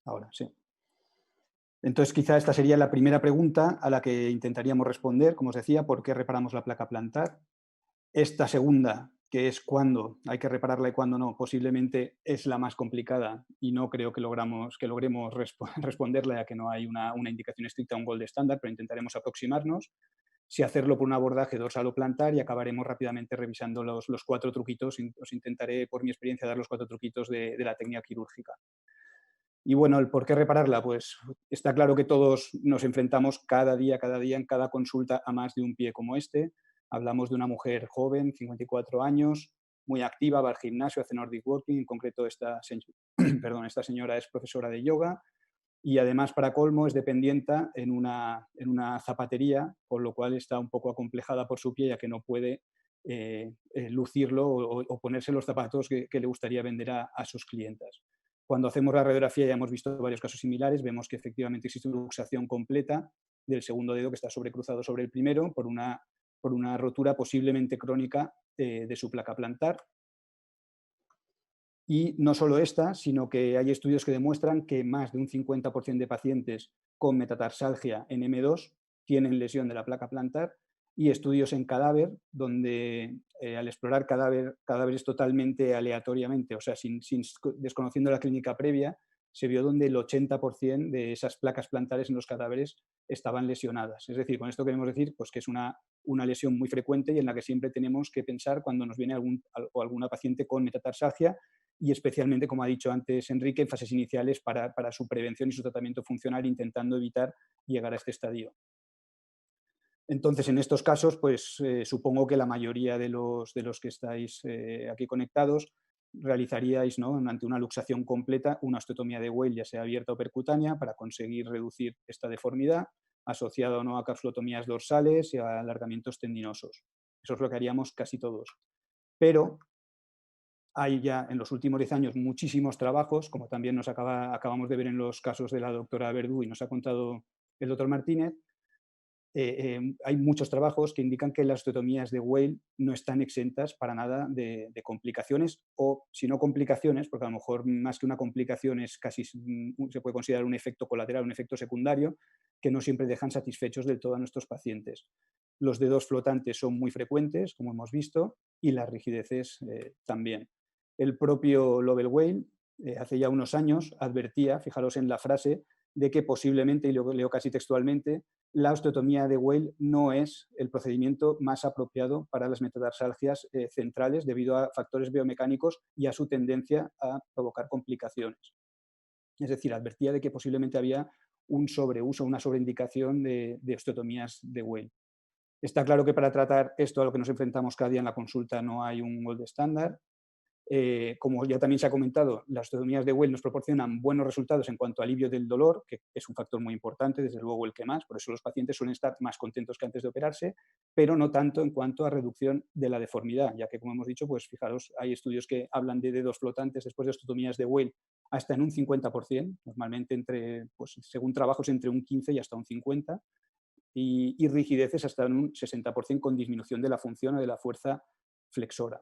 Ahora, sí. Entonces, quizá esta sería la primera pregunta a la que intentaríamos responder, como os decía, ¿por qué reparamos la placa plantar? Esta segunda, que es cuándo hay que repararla y cuándo no, posiblemente es la más complicada y no creo que logremos responderla, ya que no hay una indicación estricta, un gold estándar, pero intentaremos aproximarnos. Si hacerlo por un abordaje dorsal o plantar y acabaremos rápidamente revisando los 4 truquitos. Os intentaré, por mi experiencia, dar los 4 truquitos de la técnica quirúrgica. Y bueno, el por qué repararla, pues está claro que todos nos enfrentamos cada día, en cada consulta a más de un pie como este. Hablamos de una mujer joven, 54 años, muy activa, va al gimnasio, hace Nordic Walking, en concreto esta señora es profesora de yoga y además, para colmo, es dependienta en una zapatería, con lo cual está un poco acomplejada por su pie, ya que no puede lucirlo o ponerse los zapatos que le gustaría vender a sus clientas. Cuando hacemos la radiografía, ya hemos visto varios casos similares, vemos que efectivamente existe una luxación completa del segundo dedo que está sobrecruzado sobre el primero por una rotura posiblemente crónica de su placa plantar. Y no solo esta, sino que hay estudios que demuestran que más de un 50% de pacientes con metatarsalgia en M2 tienen lesión de la placa plantar, y estudios en cadáver donde al explorar cadáveres totalmente aleatoriamente, o sea, desconociendo la clínica previa, se vio donde el 80% de esas placas plantares en los cadáveres estaban lesionadas. Es decir, con esto queremos decir pues, que es una lesión muy frecuente y en la que siempre tenemos que pensar cuando nos viene alguna paciente con metatarsalgia, y especialmente, como ha dicho antes Enrique, en fases iniciales para su prevención y su tratamiento funcional, intentando evitar llegar a este estadio. Entonces, en estos casos, pues supongo que la mayoría de los que estáis aquí conectados realizaríais, ¿no?, ante una luxación completa, una osteotomía de Weil, ya sea abierta o percutánea, para conseguir reducir esta deformidad, asociado o no a capsulotomías dorsales y a alargamientos tendinosos. Eso es lo que haríamos casi todos. Pero hay ya en los últimos 10 años muchísimos trabajos, como también nos acabamos de ver en los casos de la doctora Verdú y nos ha contado el doctor Martínez. Hay muchos trabajos que indican que las osteotomías de Weil no están exentas para nada de complicaciones, o si no complicaciones, porque a lo mejor más que una complicación es casi, se puede considerar un efecto colateral, un efecto secundario, que no siempre dejan satisfechos del todo a nuestros pacientes. Los dedos flotantes son muy frecuentes, como hemos visto, y las rigideces también. El propio Lovell Weil, hace ya unos años, advertía, fijaros en la frase, de que posiblemente, y lo leo casi textualmente, la osteotomía de Weil no es el procedimiento más apropiado para las metatarsalgias centrales debido a factores biomecánicos y a su tendencia a provocar complicaciones. Es decir, advertía de que posiblemente había un sobreuso, una sobreindicación de osteotomías de Weil. Está claro que para tratar esto a lo que nos enfrentamos cada día en la consulta no hay un gold estándar. Como ya también se ha comentado, las osteotomías de Weil nos proporcionan buenos resultados en cuanto a alivio del dolor, que es un factor muy importante, desde luego el que más, por eso los pacientes suelen estar más contentos que antes de operarse, pero no tanto en cuanto a reducción de la deformidad, ya que, como hemos dicho, pues fijaros, hay estudios que hablan de dedos flotantes después de osteotomías de Weil hasta en un 50%, normalmente pues, según trabajos entre un 15 y hasta un 50%, y rigideces hasta en un 60% con disminución de la función o de la fuerza flexora.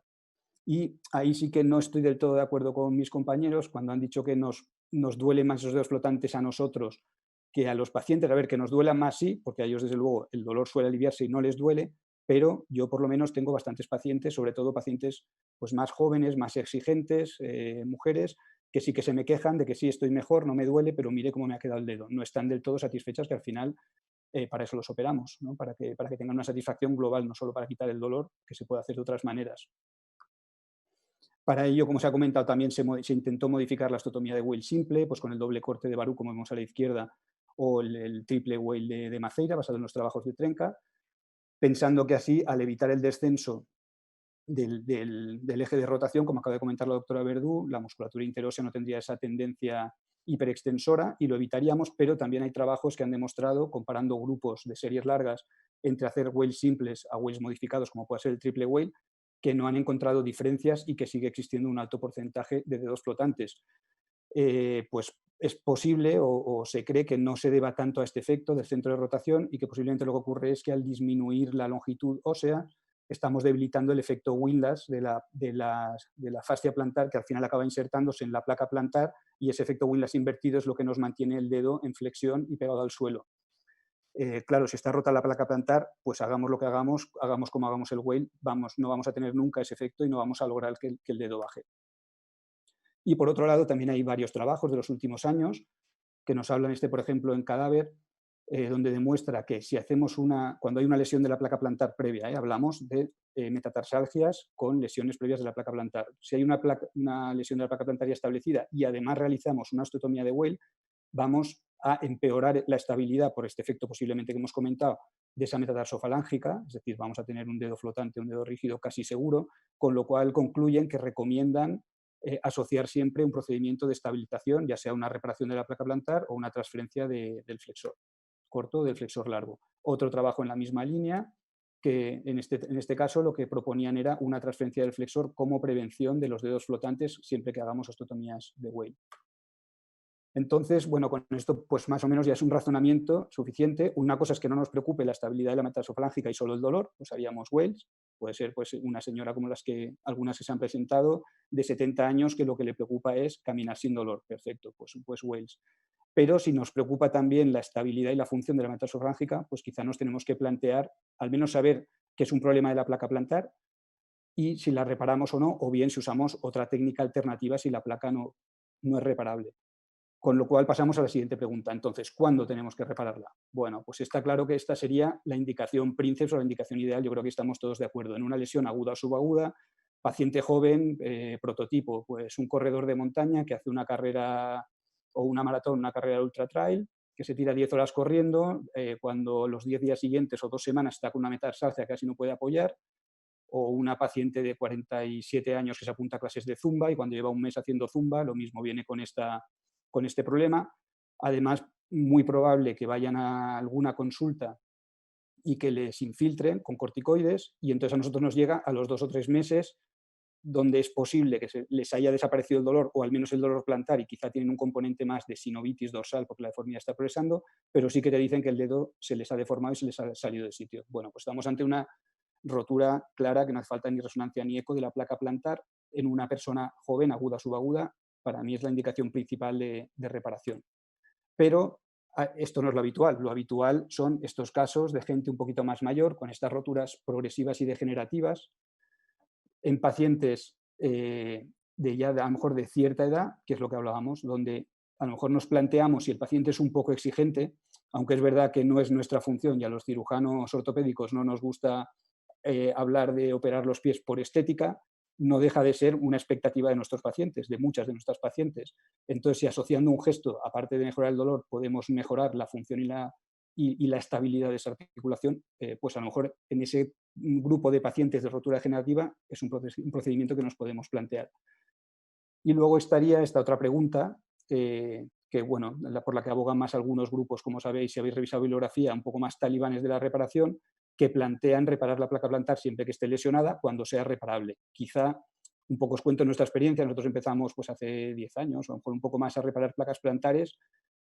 Y ahí sí que no estoy del todo de acuerdo con mis compañeros cuando han dicho que nos duele más esos dedos flotantes a nosotros que a los pacientes. A ver, que nos duela más sí, porque a ellos desde luego el dolor suele aliviarse y no les duele, pero yo por lo menos tengo bastantes pacientes, sobre todo pacientes pues, más jóvenes, más exigentes, mujeres, que sí que se me quejan de que sí estoy mejor, no me duele, pero mire cómo me ha quedado el dedo. No están del todo satisfechas, que al final para eso los operamos, ¿no? Para que tengan una satisfacción global, no solo para quitar el dolor, que se puede hacer de otras maneras. Para ello, como se ha comentado, también se intentó modificar la osteotomía de Weil simple, pues con el doble corte de Barú, como vemos a la izquierda, o el triple Weil de Maceira, basado en los trabajos de Trenca, pensando que así, al evitar el descenso del eje de rotación, como acaba de comentar la doctora Verdú, la musculatura interósea no tendría esa tendencia hiperextensora y lo evitaríamos, pero también hay trabajos que han demostrado, comparando grupos de series largas, entre hacer Weil simples a Weils modificados, como puede ser el triple Weil, que no han encontrado diferencias y que sigue existiendo un alto porcentaje de dedos flotantes. Pues es posible o se cree que no se deba tanto a este efecto del centro de rotación y que posiblemente lo que ocurre es que al disminuir la longitud ósea estamos debilitando el efecto Windlass de la fascia plantar, que al final acaba insertándose en la placa plantar, y ese efecto Windlass invertido es lo que nos mantiene el dedo en flexión y pegado al suelo. Claro, si está rota la placa plantar, pues hagamos lo que hagamos como hagamos el Weil, no vamos a tener nunca ese efecto y no vamos a lograr que el dedo baje. Y por otro lado, también hay varios trabajos de los últimos años que nos hablan, por ejemplo, en cadáver, donde demuestra que si hacemos cuando hay una lesión de la placa plantar previa, hablamos de metatarsalgias con lesiones previas de la placa plantar. Si hay una lesión de la placa plantar ya establecida y además realizamos una osteotomía de Weil, vamos a empeorar la estabilidad por este efecto posiblemente que hemos comentado de esa metatarsofalágica, es decir, vamos a tener un dedo flotante, un dedo rígido casi seguro, con lo cual concluyen que recomiendan asociar siempre un procedimiento de estabilización, ya sea una reparación de la placa plantar o una transferencia del flexor corto o del flexor largo. Otro trabajo en la misma línea, que en este caso lo que proponían era una transferencia del flexor como prevención de los dedos flotantes siempre que hagamos osteotomías de Weil. Entonces, bueno, con esto pues más o menos ya es un razonamiento suficiente. Una cosa es que no nos preocupe la estabilidad de la metatarsofalágica y solo el dolor, pues haríamos Weils. Puede ser pues, una señora como algunas que se han presentado, de 70 años, que lo que le preocupa es caminar sin dolor. Perfecto, pues Weils. Pero si nos preocupa también la estabilidad y la función de la metatarsofalágica, pues quizá nos tenemos que plantear, al menos saber que es un problema de la placa plantar y si la reparamos o no, o bien si usamos otra técnica alternativa si la placa no es reparable. Con lo cual pasamos a la siguiente pregunta. Entonces, ¿cuándo tenemos que repararla? Bueno, pues está claro que esta sería la indicación princeps o la indicación ideal. Yo creo que estamos todos de acuerdo. En una lesión aguda o subaguda, paciente joven, prototipo, pues un corredor de montaña que hace una carrera o una maratón, una carrera de ultra trail, que se tira 10 horas corriendo, cuando los 10 días siguientes o 2 semanas está con una metatarsalgia casi no puede apoyar, o una paciente de 47 años que se apunta a clases de zumba y cuando lleva un mes haciendo zumba, lo mismo viene con este problema. Además, muy probable que vayan a alguna consulta y que les infiltren con corticoides y entonces a nosotros nos llega a los 2 o 3 meses donde es posible que les haya desaparecido el dolor o al menos el dolor plantar y quizá tienen un componente más de sinovitis dorsal porque la deformidad está progresando, pero sí que te dicen que el dedo se les ha deformado y se les ha salido del sitio. Bueno, pues estamos ante una rotura clara que no hace falta ni resonancia ni eco de la placa plantar en una persona joven, aguda o subaguda. Para mí es la indicación principal de reparación. Pero esto no es lo habitual son estos casos de gente un poquito más mayor con estas roturas progresivas y degenerativas en pacientes de ya a lo mejor de cierta edad, que es lo que hablábamos, donde a lo mejor nos planteamos si el paciente es un poco exigente, aunque es verdad que no es nuestra función y a los cirujanos ortopédicos no nos gusta hablar de operar los pies por estética, no deja de ser una expectativa de nuestros pacientes, de muchas de nuestras pacientes. Entonces, si asociando un gesto, aparte de mejorar el dolor, podemos mejorar la función y la estabilidad de esa articulación, pues a lo mejor en ese grupo de pacientes de rotura degenerativa es un procedimiento que nos podemos plantear. Y luego estaría esta otra pregunta, que bueno, por la que abogan más algunos grupos, como sabéis, si habéis revisado bibliografía, un poco más talibanes de la reparación, que plantean reparar la placa plantar siempre que esté lesionada cuando sea reparable. Quizá, un poco os cuento nuestra experiencia, nosotros empezamos pues, hace 10 años, o a lo mejor un poco más, a reparar placas plantares,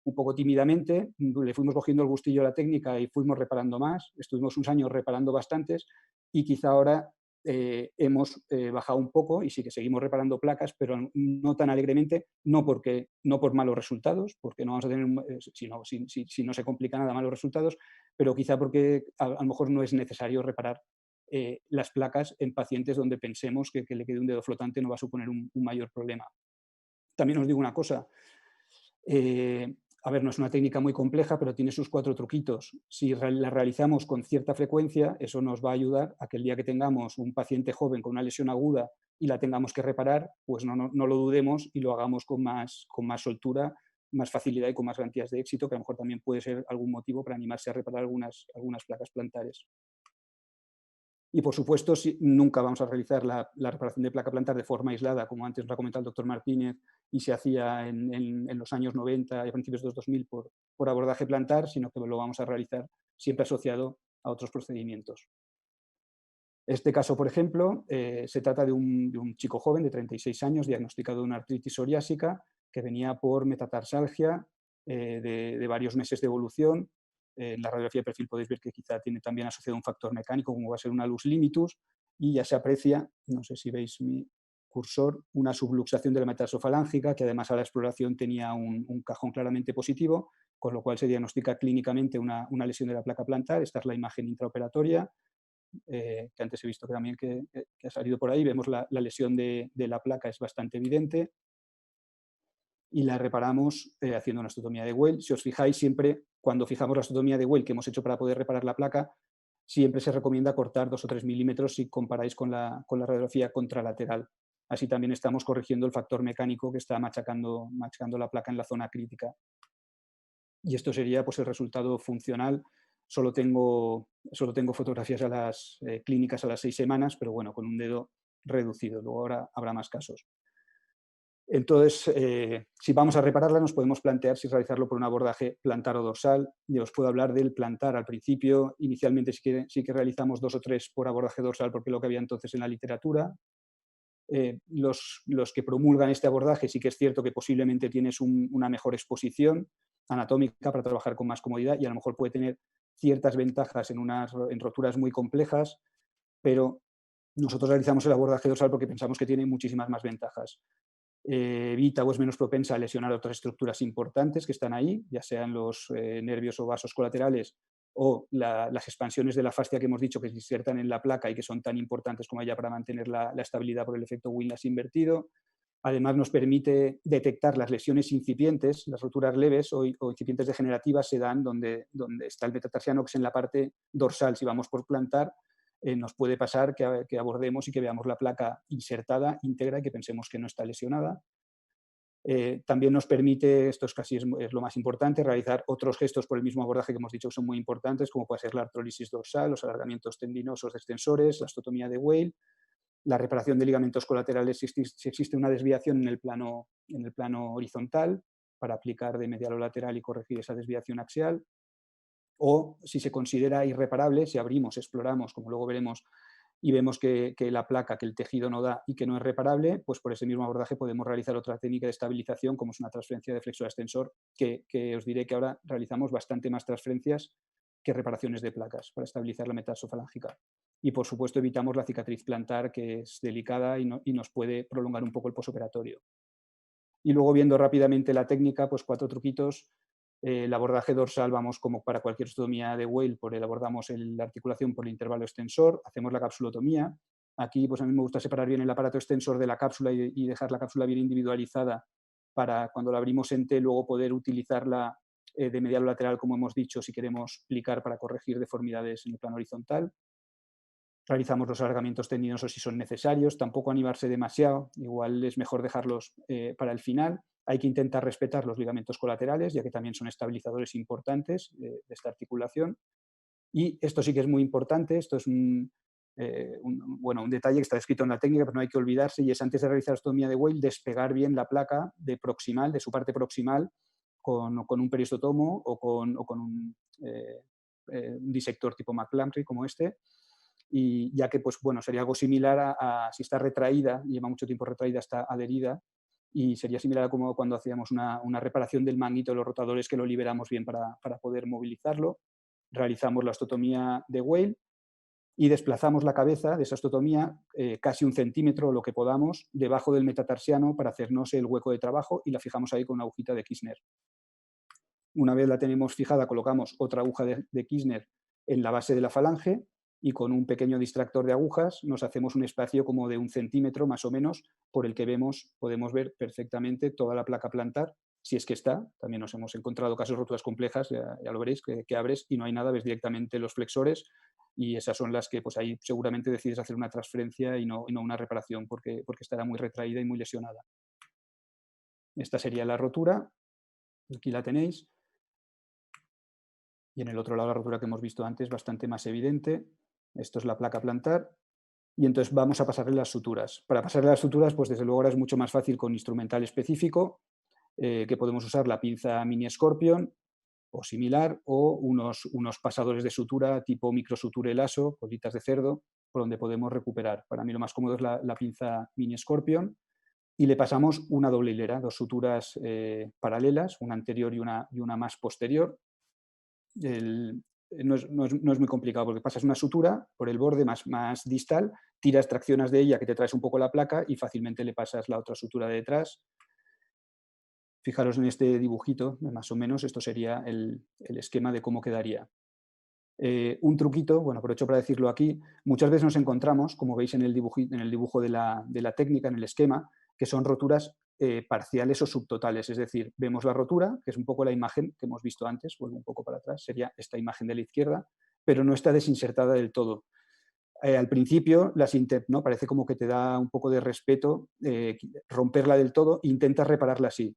un poco tímidamente, le fuimos cogiendo el gustillo a la técnica y fuimos reparando más, estuvimos unos años reparando bastantes y quizá ahora hemos bajado un poco y sí que seguimos reparando placas, pero no tan alegremente, no por malos resultados, porque no vamos a tener, si no se complica nada, malos resultados, pero quizá porque a lo mejor no es necesario reparar las placas en pacientes donde pensemos que le quede un dedo flotante no va a suponer un mayor problema. También os digo una cosa, a ver, no es una técnica muy compleja, pero tiene sus 4 truquitos. Si la realizamos con cierta frecuencia, eso nos va a ayudar a que el día que tengamos un paciente joven con una lesión aguda y la tengamos que reparar, pues no lo dudemos y lo hagamos con más soltura, más facilidad y con más garantías de éxito, que a lo mejor también puede ser algún motivo para animarse a reparar algunas placas plantares. Y, por supuesto, nunca vamos a realizar la reparación de placa plantar de forma aislada, como antes nos ha comentado el doctor Martínez, y se hacía en los años 90 y a principios de los 2000 por abordaje plantar, sino que lo vamos a realizar siempre asociado a otros procedimientos. Este caso, por ejemplo, se trata de un chico joven de 36 años, diagnosticado de una artritis psoriásica, que venía por metatarsalgia de varios meses de evolución. En la radiografía de perfil podéis ver que quizá tiene también asociado un factor mecánico, como va a ser una luz limitus, y ya se aprecia, no sé si veis mi cursor, una subluxación de la metatarsofalangica, que además a la exploración tenía un cajón claramente positivo, con lo cual se diagnostica clínicamente una lesión de la placa plantar. Esta es la imagen intraoperatoria, que antes he visto que también que ha salido por ahí. Vemos la lesión de la placa, es bastante evidente. Y la reparamos haciendo una osteotomía de Weil. Si os fijáis, siempre cuando fijamos la osteotomía de Weil que hemos hecho para poder reparar la placa, siempre se recomienda cortar 2 o 3 milímetros si comparáis con la radiografía contralateral. Así también estamos corrigiendo el factor mecánico que está machacando la placa en la zona crítica. Y esto sería pues, el resultado funcional. Solo tengo fotografías a las clínicas a las 6 semanas, pero bueno, con un dedo reducido. Luego ahora habrá más casos. Entonces, si vamos a repararla, nos podemos plantear si realizarlo por un abordaje plantar o dorsal. Yo os puedo hablar del plantar al principio. Inicialmente sí que realizamos 2 o 3 por abordaje dorsal, porque es lo que había entonces en la literatura. Los que promulgan este abordaje sí que es cierto que posiblemente tienes una mejor exposición anatómica para trabajar con más comodidad y a lo mejor puede tener ciertas ventajas en roturas muy complejas, pero nosotros realizamos el abordaje dorsal porque pensamos que tiene muchísimas más ventajas. Evita o es menos propensa a lesionar otras estructuras importantes que están ahí, ya sean los nervios o vasos colaterales o las expansiones de la fascia que hemos dicho que se insertan en la placa y que son tan importantes como ella para mantener la estabilidad por el efecto Windlass invertido. Además, nos permite detectar las lesiones incipientes, las roturas leves o incipientes degenerativas se dan donde está el metatarsiano, que es en la parte dorsal. Si vamos por plantar, nos puede pasar que abordemos y que veamos la placa insertada, íntegra, y que pensemos que no está lesionada. También nos permite, esto es casi es lo más importante, realizar otros gestos por el mismo abordaje que hemos dicho que son muy importantes, como puede ser la artrólisis dorsal, los alargamientos tendinosos de extensores, la osteotomía de Weil, la reparación de ligamentos colaterales si existe una desviación en el plano horizontal para aplicar de medial o lateral y corregir esa desviación axial, o si se considera irreparable, si abrimos, exploramos, como luego veremos, y vemos que la placa, que el tejido no da y que no es reparable, pues por ese mismo abordaje podemos realizar otra técnica de estabilización, como es una transferencia de flexor a extensor, que os diré que ahora realizamos bastante más transferencias que reparaciones de placas para estabilizar la metatarsofalangica. Y por supuesto evitamos la cicatriz plantar, que es delicada y nos puede prolongar un poco el posoperatorio. Y luego, viendo rápidamente la técnica, pues 4 truquitos. El abordaje dorsal, vamos como para cualquier osteotomía de Weil, abordamos la articulación por el intervalo extensor, hacemos la capsulotomía. Aquí pues a mí me gusta separar bien el aparato extensor de la cápsula y dejar la cápsula bien individualizada para cuando la abrimos en T luego poder utilizarla de medial o lateral, como hemos dicho, si queremos plicar para corregir deformidades en el plano horizontal. Realizamos los alargamientos tendinosos si son necesarios, tampoco animarse demasiado, igual es mejor dejarlos para el final. Hay que intentar respetar los ligamentos colaterales, ya que también son estabilizadores importantes de esta articulación. Y esto sí que es muy importante, esto es un detalle que está escrito en la técnica, pero no hay que olvidarse, y es antes de realizar la osteotomía de Weil, despegar bien la placa de su parte proximal, con un periostotomo o con un disector tipo McClamry como este, y ya que pues, bueno, sería algo similar a si está retraída, lleva mucho tiempo retraída, está adherida, y sería similar a como cuando hacíamos una reparación del manguito de los rotadores, que lo liberamos bien para poder movilizarlo. Realizamos la osteotomía de Weil y desplazamos la cabeza de esa osteotomía casi 1 centímetro o lo que podamos debajo del metatarsiano para hacernos el hueco de trabajo, y la fijamos ahí con una agujita de Kirchner. Una vez la tenemos fijada, colocamos otra aguja de Kirchner en la base de la falange, y con un pequeño distractor de agujas nos hacemos un espacio como de 1 centímetro más o menos, por el que podemos ver perfectamente toda la placa plantar, si es que está. También nos hemos encontrado casos de roturas complejas, ya lo veréis, que abres y no hay nada, ves directamente los flexores, y esas son las que pues ahí seguramente decides hacer una transferencia y no una reparación, porque estará muy retraída y muy lesionada. Esta sería la rotura, aquí la tenéis. Y en el otro lado la rotura que hemos visto antes, bastante más evidente. Esto es la placa plantar. Y entonces vamos a pasarle las suturas. Para pasarle las suturas, pues desde luego ahora es mucho más fácil con instrumental específico, que podemos usar la pinza Mini Scorpion o similar, o unos pasadores de sutura tipo microsuture lasso, colitas de cerdo, por donde podemos recuperar. Para mí lo más cómodo es la pinza Mini Scorpion, y le pasamos una doble hilera, 2 suturas paralelas, una anterior y una más posterior. No es muy complicado, porque pasas una sutura por el borde más distal, tiras, traccionas de ella, que te traes un poco la placa, y fácilmente le pasas la otra sutura de detrás. Fijaros en este dibujito, más o menos, esto sería el esquema de cómo quedaría. Un truquito, bueno, aprovecho para decirlo aquí, muchas veces nos encontramos, como veis en el dibujo de la técnica, en el esquema, que son roturas parciales o subtotales, es decir, vemos la rotura, que es un poco la imagen que hemos visto antes, vuelvo un poco para atrás, sería esta imagen de la izquierda, pero no está desinsertada del todo. Al principio, ¿no? Parece como que te da un poco de respeto romperla del todo, intentas repararla así.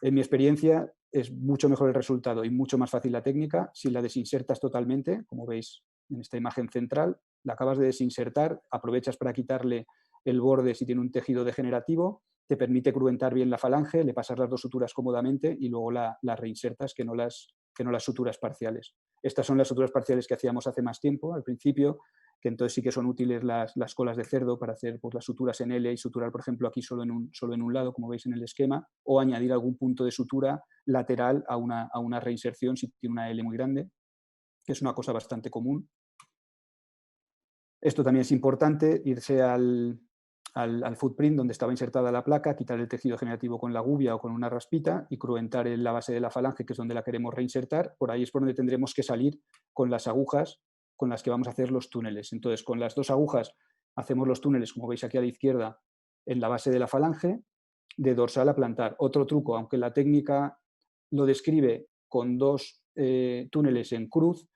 En mi experiencia es mucho mejor el resultado y mucho más fácil la técnica si la desinsertas totalmente, como veis en esta imagen central, la acabas de desinsertar, aprovechas para quitarle el borde si tiene un tejido degenerativo, te permite cruentar bien la falange, le pasas las 2 suturas cómodamente y luego la reinsertas, que no las suturas parciales. Estas son las suturas parciales que hacíamos hace más tiempo, al principio, que entonces sí que son útiles las colas de cerdo para hacer pues, las suturas en L y suturar, por ejemplo, aquí solo en un lado, como veis en el esquema, o añadir algún punto de sutura lateral a una reinserción si tiene una L muy grande, que es una cosa bastante común. Esto también es importante, irse al footprint donde estaba insertada la placa, quitar el tejido generativo con la gubia o con una raspita y cruentar en la base de la falange, que es donde la queremos reinsertar. Por ahí es por donde tendremos que salir con las agujas con las que vamos a hacer los túneles. Entonces, con las 2 agujas hacemos los túneles, como veis aquí a la izquierda, en la base de la falange, de dorsal a plantar. Otro truco, aunque la técnica lo describe con 2 túneles en cruz,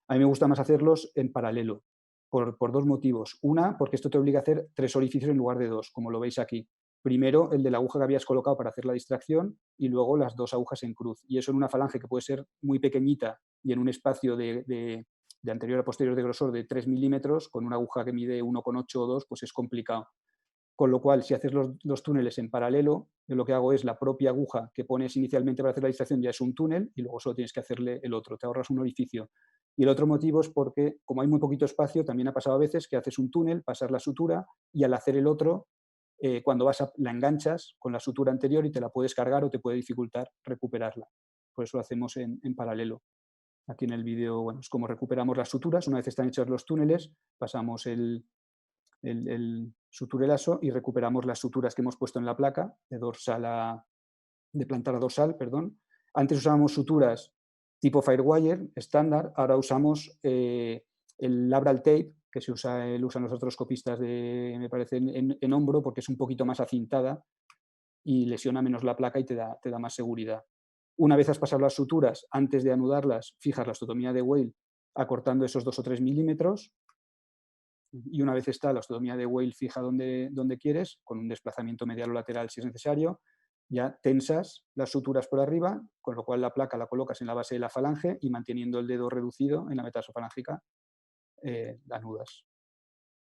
a mí me gusta más hacerlos en paralelo, por 2 motivos. Una, porque esto te obliga a hacer 3 orificios en lugar de 2, como lo veis aquí. Primero el de la aguja que habías colocado para hacer la distracción y luego las 2 agujas en cruz. Y eso en una falange que puede ser muy pequeñita y en un espacio de anterior a posterior de grosor de 3 milímetros, con una aguja que mide 1,8 o 2, pues es complicado. Con lo cual, si haces los túneles en paralelo, yo lo que hago es la propia aguja que pones inicialmente para hacer la distracción ya es un túnel y luego solo tienes que hacerle el otro, te ahorras un orificio. Y el otro motivo es porque, como hay muy poquito espacio, también ha pasado a veces que haces un túnel, pasas la sutura y al hacer el otro, cuando la enganchas con la sutura anterior y te la puedes cargar o te puede dificultar recuperarla. Por eso lo hacemos en paralelo. Aquí en el vídeo, bueno, es como recuperamos las suturas. Una vez están hechos los túneles, pasamos el suturelazo y recuperamos las suturas que hemos puesto en la placa de plantar a dorsal, perdón. Antes usábamos suturas tipo Firewire estándar, ahora usamos el labral tape, que lo usan los artroscopistas me parece, en hombro, porque es un poquito más acintada y lesiona menos la placa y te da más seguridad. Una vez has pasado las suturas, antes de anudarlas, fijas la osteotomía de Weil acortando esos 2 o 3 milímetros, y una vez está la osteotomía de Weil fija donde quieres, con un desplazamiento medial o lateral si es necesario, ya tensas las suturas por arriba, con lo cual la placa la colocas en la base de la falange y manteniendo el dedo reducido en la metatarsofalangica, la anudas.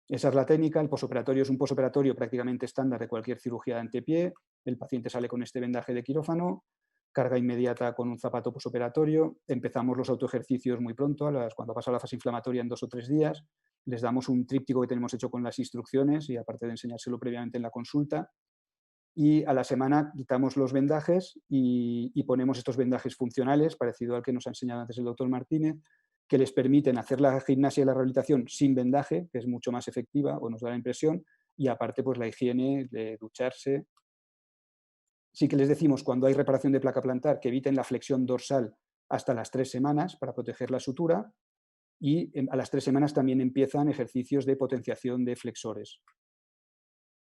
Esa es la técnica. El posoperatorio es un posoperatorio prácticamente estándar de cualquier cirugía de antepié. El paciente sale con este vendaje de quirófano, carga inmediata con un zapato posoperatorio. Empezamos los autoejercicios muy pronto, cuando ha pasado la fase inflamatoria en 2 o 3 días. Les damos un tríptico que tenemos hecho con las instrucciones y aparte de enseñárselo previamente en la consulta. Y a la semana quitamos los vendajes y ponemos estos vendajes funcionales, parecido al que nos ha enseñado antes el doctor Martínez, que les permiten hacer la gimnasia y la rehabilitación sin vendaje, que es mucho más efectiva, o nos da la impresión, y aparte pues la higiene de ducharse. Sí que les decimos cuando hay reparación de placa plantar que eviten la flexión dorsal hasta las 3 semanas para proteger la sutura, y a las 3 semanas también empiezan ejercicios de potenciación de flexores.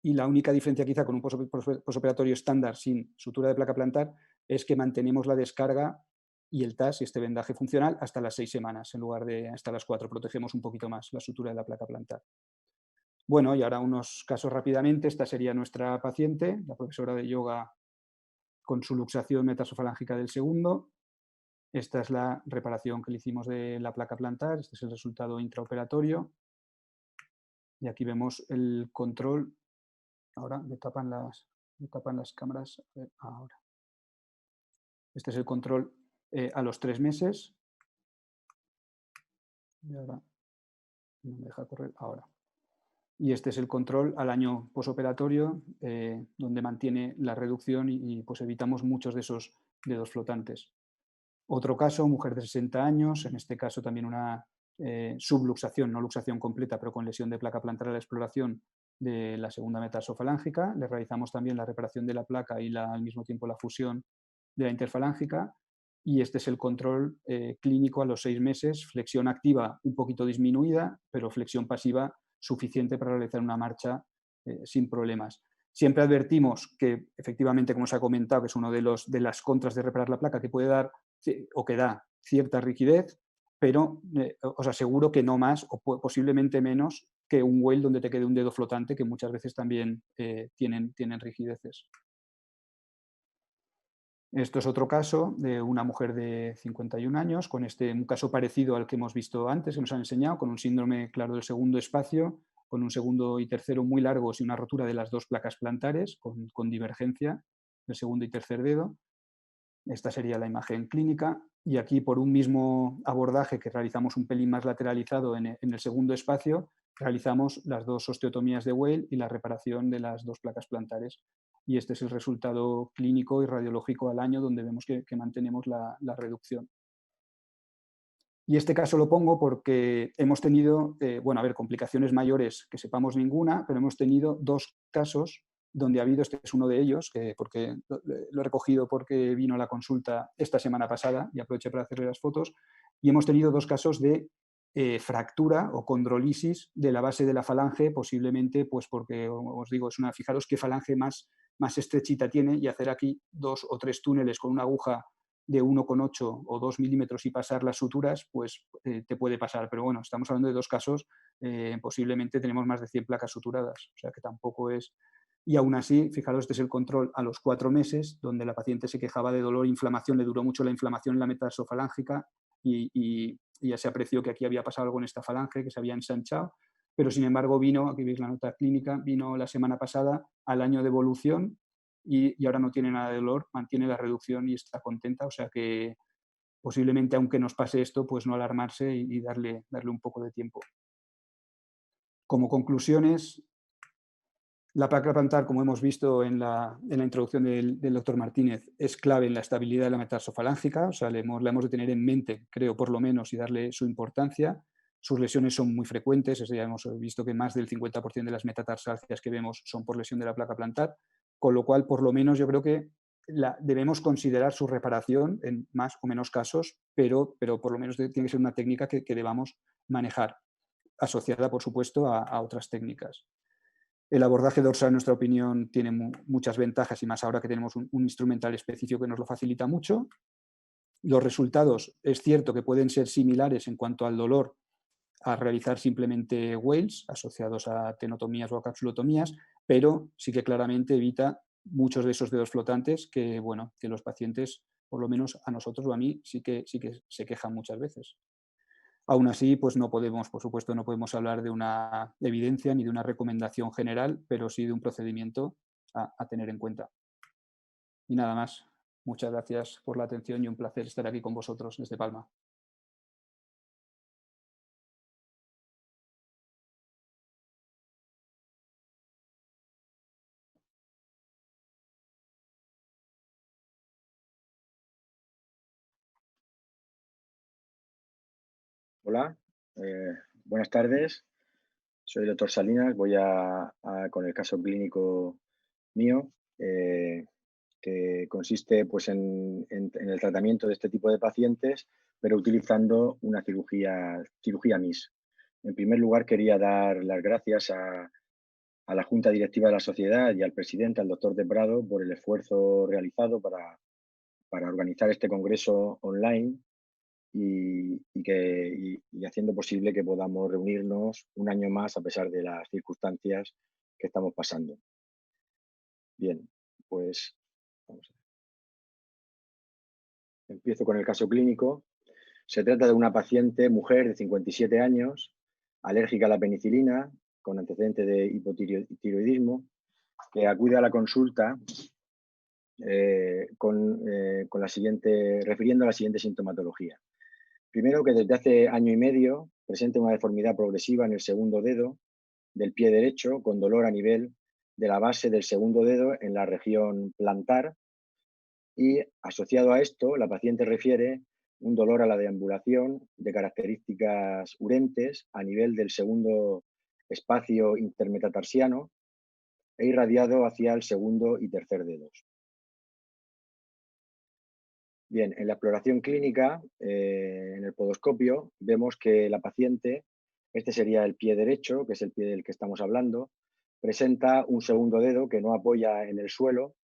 Y la única diferencia quizá con un posoperatorio estándar sin sutura de placa plantar es que mantenemos la descarga y el TAS y este vendaje funcional hasta las 6 semanas en lugar de hasta las 4. Protegemos un poquito más la sutura de la placa plantar. Bueno, y ahora unos casos rápidamente. Esta sería nuestra paciente, la profesora de yoga con su luxación metatarsofalangica del segundo. Esta es la reparación que le hicimos de la placa plantar. Este es el resultado intraoperatorio. Y aquí vemos el control. Ahora me tapan las cámaras. A ver, ahora. Este es el control a los 3 meses. Y ahora no me deja correr. Ahora. Y este es el control al año posoperatorio, donde mantiene la reducción y pues evitamos muchos de esos dedos flotantes. Otro caso, mujer de 60 años, en este caso también una subluxación, no luxación completa, pero con lesión de placa plantar a la exploración de la segunda metatarsofalangica. Le realizamos también la reparación de la placa y al mismo tiempo la fusión de la interfalángica. Y este es el control clínico a los 6 meses, flexión activa un poquito disminuida, pero flexión pasiva suficiente para realizar una marcha sin problemas. Siempre advertimos que, efectivamente, como se ha comentado, que es uno de las contras de reparar la placa, que puede dar o que da cierta rigidez, pero os aseguro que no más o posiblemente menos que un Weil donde te quede un dedo flotante, que muchas veces también tienen rigideces. Esto es otro caso de una mujer de 51 años, con un caso parecido al que hemos visto antes, que nos han enseñado, con un síndrome claro del segundo espacio, con un segundo y tercero muy largos y una rotura de las 2 placas plantares, con divergencia del segundo y tercer dedo. Esta sería la imagen clínica. Y aquí, por un mismo abordaje que realizamos un pelín más lateralizado en el segundo espacio, realizamos las 2 osteotomías de Weil y la reparación de las 2 placas plantares. Y este es el resultado clínico y radiológico al año, donde vemos que mantenemos la reducción. Y este caso lo pongo porque hemos tenido, complicaciones mayores que sepamos ninguna, pero hemos tenido 2 casos donde ha habido, este es uno de ellos, porque lo he recogido porque vino a la consulta esta semana pasada y aproveché para hacerle las fotos, y hemos tenido 2 casos de fractura o condrolisis de la base de la falange, posiblemente pues porque, os digo, fijaros qué falange más estrechita tiene, y hacer aquí 2 o 3 túneles con una aguja de 1,8 o 2 milímetros y pasar las suturas, pues te puede pasar. Pero bueno, estamos hablando de 2 casos, posiblemente tenemos más de 100 placas suturadas, o sea que tampoco es y aún así, fijaros, este es el control a los 4 meses, donde la paciente se quejaba de dolor e inflamación, le duró mucho la inflamación en la metatarsofalángea y ya se apreció que aquí había pasado algo en esta falange, que se había ensanchado, pero sin embargo vino, aquí veis la nota clínica, vino la semana pasada al año de evolución y ahora no tiene nada de dolor, mantiene la reducción y está contenta, o sea que posiblemente, aunque nos pase esto, pues no alarmarse y darle un poco de tiempo. Como conclusiones, la placa plantar, como hemos visto en la introducción del doctor Martínez, es clave en la estabilidad de la metatarsofalágica, o sea, la hemos de tener en mente, creo, por lo menos, y darle su importancia. Sus lesiones son muy frecuentes, ya hemos visto que más del 50% de las metatarsalgias que vemos son por lesión de la placa plantar, con lo cual, por lo menos, yo creo que debemos considerar su reparación en más o menos casos, pero por lo menos tiene que ser una técnica que debamos manejar, asociada, por supuesto, a otras técnicas. El abordaje dorsal, en nuestra opinión, tiene muchas ventajas y más ahora que tenemos un instrumental específico que nos lo facilita mucho. Los resultados, es cierto que pueden ser similares en cuanto al dolor a realizar simplemente Wales asociados a tenotomías o a capsulotomías, pero sí que claramente evita muchos de esos dedos flotantes que, bueno, que los pacientes, por lo menos a nosotros o a mí, sí que se quejan muchas veces. Aún así, pues no podemos, por supuesto, no podemos hablar de una evidencia ni de una recomendación general, pero sí de un procedimiento a tener en cuenta. Y nada más. Muchas gracias por la atención y un placer estar aquí con vosotros desde Palma. Hola, buenas tardes. Soy el doctor Salinas. Voy con el caso clínico mío, que consiste pues, en el tratamiento de este tipo de pacientes, pero utilizando una cirugía MIS. En primer lugar, quería dar las gracias a la Junta Directiva de la Sociedad y al presidente, al doctor De Prado, por el esfuerzo realizado para organizar este congreso online y haciendo posible que podamos reunirnos un año más a pesar de las circunstancias que estamos pasando. Bien, pues vamos a ver. Empiezo con el caso clínico. Se trata de una paciente, mujer de 57 años, alérgica a la penicilina, con antecedente de hipotiroidismo, que acude a la consulta refiriendo a la siguiente sintomatología. Primero, que desde hace año y medio presenta una deformidad progresiva en el segundo dedo del pie derecho, con dolor a nivel de la base del segundo dedo en la región plantar. Y asociado a esto, la paciente refiere un dolor a la deambulación de características urentes a nivel del segundo espacio intermetatarsiano e irradiado hacia el segundo y tercer dedos. Bien, en la exploración clínica, en el podoscopio, vemos que la paciente, este sería el pie derecho, que es el pie del que estamos hablando, presenta un segundo dedo que no apoya en el suelo,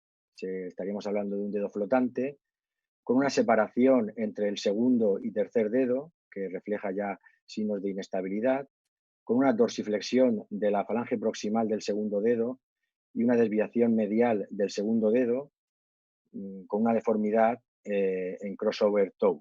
estaríamos hablando de un dedo flotante, con una separación entre el segundo y tercer dedo, que refleja ya signos de inestabilidad, con una dorsiflexión de la falange proximal del segundo dedo y una desviación medial del segundo dedo, con una deformidad en crossover toe.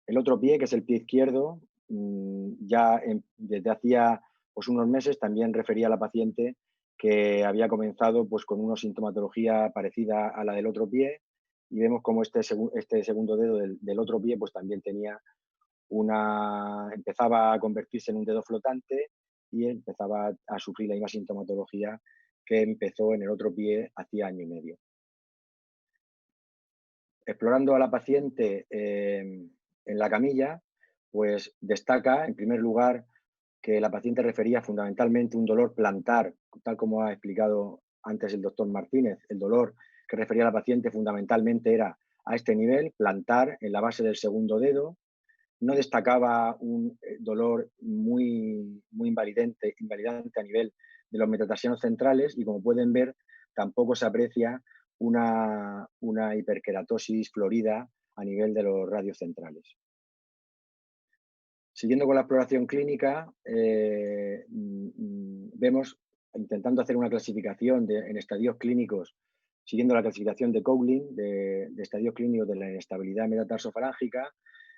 El otro pie, que es el pie izquierdo, desde hacía pues, unos meses también refería a la paciente que había comenzado pues, con una sintomatología parecida a la del otro pie, y vemos como este segundo dedo del otro pie pues, también empezaba a convertirse en un dedo flotante y empezaba a sufrir la misma sintomatología que empezó en el otro pie hacía año y medio. Explorando a la paciente en la camilla, pues destaca, en primer lugar, que la paciente refería fundamentalmente un dolor plantar, tal como ha explicado antes el doctor Martínez. El dolor que refería la paciente fundamentalmente era a este nivel, plantar en la base del segundo dedo. No destacaba un dolor muy invalidante a nivel de los metatarsianos centrales y, como pueden ver, tampoco se aprecia una hiperkeratosis florida a nivel de los radios centrales. Siguiendo con la exploración clínica, vemos intentando hacer una clasificación en estadios clínicos, siguiendo la clasificación de Coughlin, de estadios clínicos de la inestabilidad metatarsofarángica,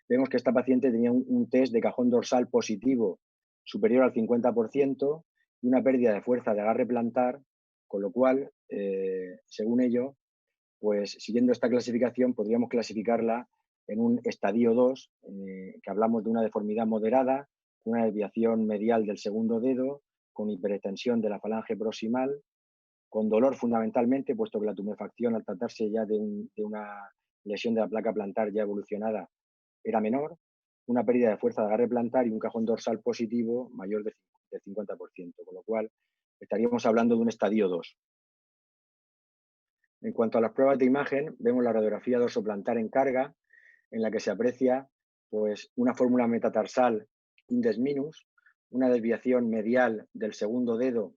vemos que esta paciente tenía un test de cajón dorsal positivo superior al 50% y una pérdida de fuerza de agarre plantar, con lo cual, según ello, pues siguiendo esta clasificación podríamos clasificarla en un estadio 2, que hablamos de una deformidad moderada, una desviación medial del segundo dedo, con hiperextensión de la falange proximal, con dolor fundamentalmente, puesto que la tumefacción al tratarse ya de una lesión de la placa plantar ya evolucionada era menor, una pérdida de fuerza de agarre plantar y un cajón dorsal positivo mayor del 50%, con lo cual estaríamos hablando de un estadio 2. En cuanto a las pruebas de imagen, vemos la radiografía dorsoplantar en carga, en la que se aprecia pues, una fórmula metatarsal index minus, una desviación medial del segundo dedo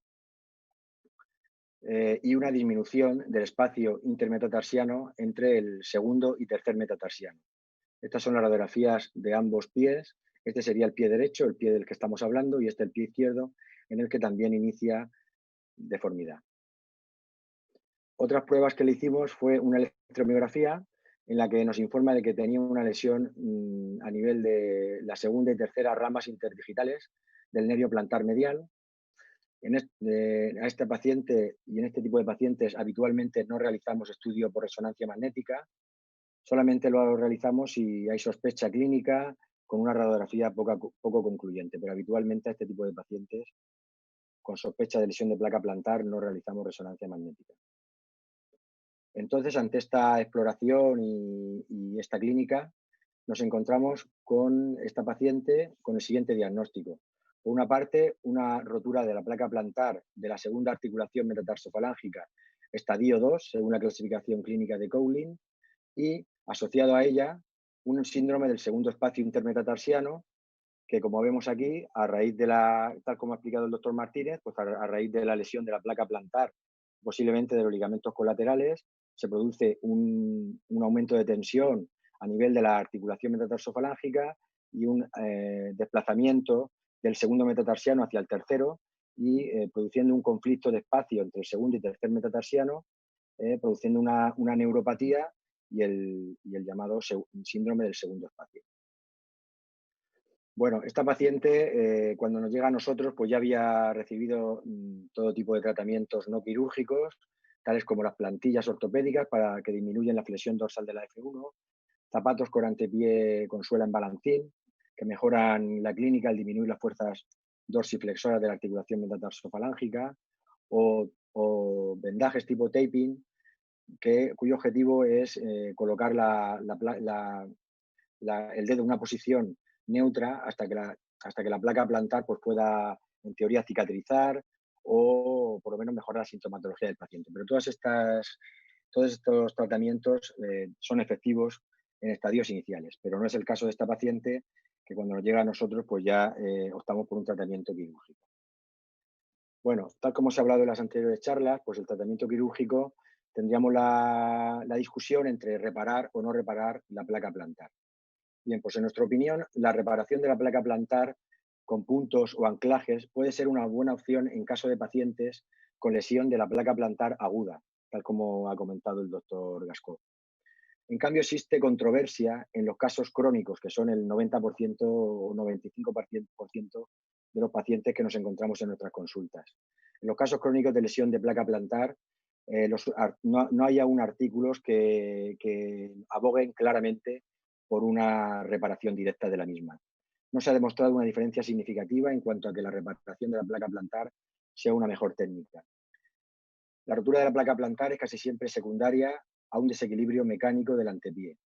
y una disminución del espacio intermetatarsiano entre el segundo y tercer metatarsiano. Estas son las radiografías de ambos pies. Este sería el pie derecho, el pie del que estamos hablando, y este el pie izquierdo, en el que también inicia deformidad. Otras pruebas que le hicimos fue una electromiografía en la que nos informa de que tenía una lesión a nivel de la segunda y tercera ramas interdigitales del nervio plantar medial. A este paciente y en este tipo de pacientes habitualmente no realizamos estudio por resonancia magnética, solamente lo realizamos si hay sospecha clínica con una radiografía poco concluyente, pero habitualmente a este tipo de pacientes con sospecha de lesión de placa plantar no realizamos resonancia magnética. Entonces, ante esta exploración y esta clínica, nos encontramos con esta paciente con el siguiente diagnóstico. Por una parte, una rotura de la placa plantar de la segunda articulación metatarsofalángica, estadio 2, según la clasificación clínica de Coughlin, y asociado a ella un síndrome del segundo espacio intermetatarsiano, que como vemos aquí, a raíz de tal como ha explicado el doctor Martínez, pues a raíz de la lesión de la placa plantar, posiblemente de los ligamentos colaterales, se produce un aumento de tensión a nivel de la articulación metatarsofalángica y un desplazamiento del segundo metatarsiano hacia el tercero y produciendo un conflicto de espacio entre el segundo y tercer metatarsiano, produciendo una neuropatía y el llamado síndrome del segundo espacio. Bueno, esta paciente, cuando nos llega a nosotros, pues ya había recibido todo tipo de tratamientos no quirúrgicos, tales como las plantillas ortopédicas para que disminuyan la flexión dorsal de la F1, zapatos con antepié con suela en balancín, que mejoran la clínica al disminuir las fuerzas dorsiflexoras de la articulación metatarsofalángica, o vendajes tipo taping, cuyo objetivo es colocar el dedo en una posición neutra hasta que la placa plantar pues, pueda, en teoría, cicatrizar o por lo menos mejorar la sintomatología del paciente. Pero todos estos tratamientos son efectivos en estadios iniciales, pero no es el caso de esta paciente, que cuando nos llega a nosotros pues ya optamos por un tratamiento quirúrgico. Bueno, tal como se ha hablado en las anteriores charlas, pues el tratamiento quirúrgico tendríamos la discusión entre reparar o no reparar la placa plantar. Bien, pues en nuestra opinión, la reparación de la placa plantar con puntos o anclajes puede ser una buena opción en caso de pacientes con lesión de la placa plantar aguda, tal como ha comentado el doctor Gascó. En cambio, existe controversia en los casos crónicos, que son el 90% o 95% de los pacientes que nos encontramos en nuestras consultas. En los casos crónicos de lesión de placa plantar, no hay aún artículos que aboguen claramente por una reparación directa de la misma. No se ha demostrado una diferencia significativa en cuanto a que la reparación de la placa plantar sea una mejor técnica. La rotura de la placa plantar es casi siempre secundaria a un desequilibrio mecánico del antepié.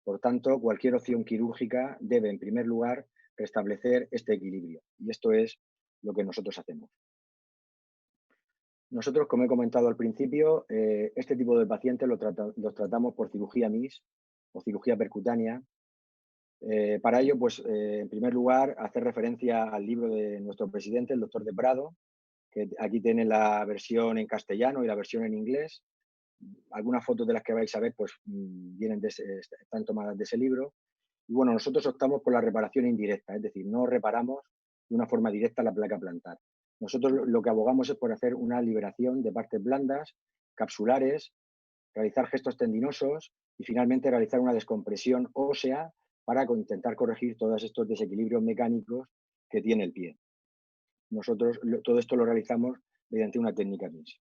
Por tanto, cualquier opción quirúrgica debe, en primer lugar, restablecer este equilibrio. Y esto es lo que nosotros hacemos. Nosotros, como he comentado al principio, este tipo de pacientes los tratamos por cirugía MIS o cirugía percutánea. Para ello, pues, en primer lugar, hacer referencia al libro de nuestro presidente, el doctor de Prado, que aquí tiene la versión en castellano y la versión en inglés. Algunas fotos de las que vais a ver pues, están tomadas de ese libro. Y bueno, nosotros optamos por la reparación indirecta, es decir, no reparamos de una forma directa la placa plantar. Nosotros lo que abogamos es por hacer una liberación de partes blandas, capsulares, realizar gestos tendinosos y finalmente realizar una descompresión ósea para intentar corregir todos estos desequilibrios mecánicos que tiene el pie. Nosotros todo esto lo realizamos mediante una técnica MIS.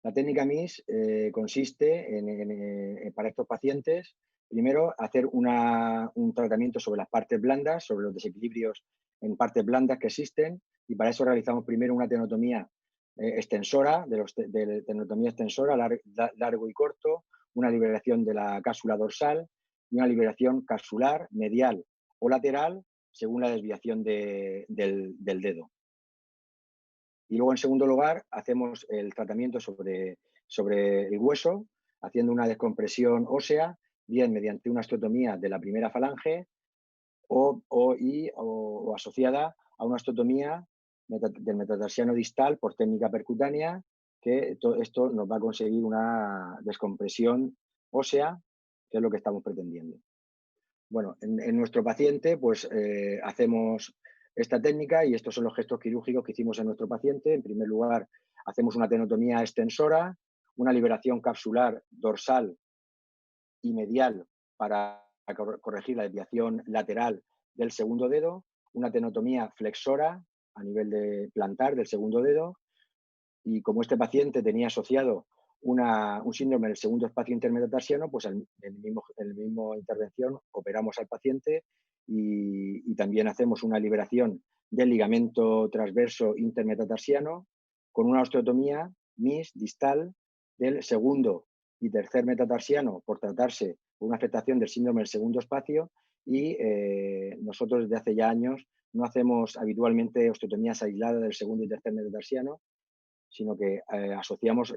La técnica MIS consiste para estos pacientes, primero, hacer un tratamiento sobre las partes blandas, sobre los desequilibrios en partes blandas que existen, y para eso realizamos primero una tenotomía extensora, de tenotomía extensora, largo y corto, una liberación de la cápsula dorsal y una liberación capsular, medial o lateral, según la desviación del dedo. Y luego, en segundo lugar, hacemos el tratamiento sobre el hueso, haciendo una descompresión ósea, bien mediante una osteotomía de la primera falange o asociada a una osteotomía del metatarsiano distal por técnica percutánea, que esto nos va a conseguir una descompresión ósea, que es lo que estamos pretendiendo. Bueno, en nuestro paciente, pues hacemos esta técnica y estos son los gestos quirúrgicos que hicimos en nuestro paciente. En primer lugar, hacemos una tenotomía extensora, una liberación capsular dorsal y medial para corregir la desviación lateral del segundo dedo, una tenotomía flexora a nivel de plantar del segundo dedo, y como este paciente tenía asociado un síndrome del segundo espacio intermetatarsiano, pues en la misma intervención operamos al paciente y también hacemos una liberación del ligamento transverso intermetatarsiano con una osteotomía MIS distal del segundo y tercer metatarsiano por tratarse de una afectación del síndrome del segundo espacio, y nosotros desde hace ya años no hacemos habitualmente osteotomías aisladas del segundo y tercer metatarsiano, sino que asociamos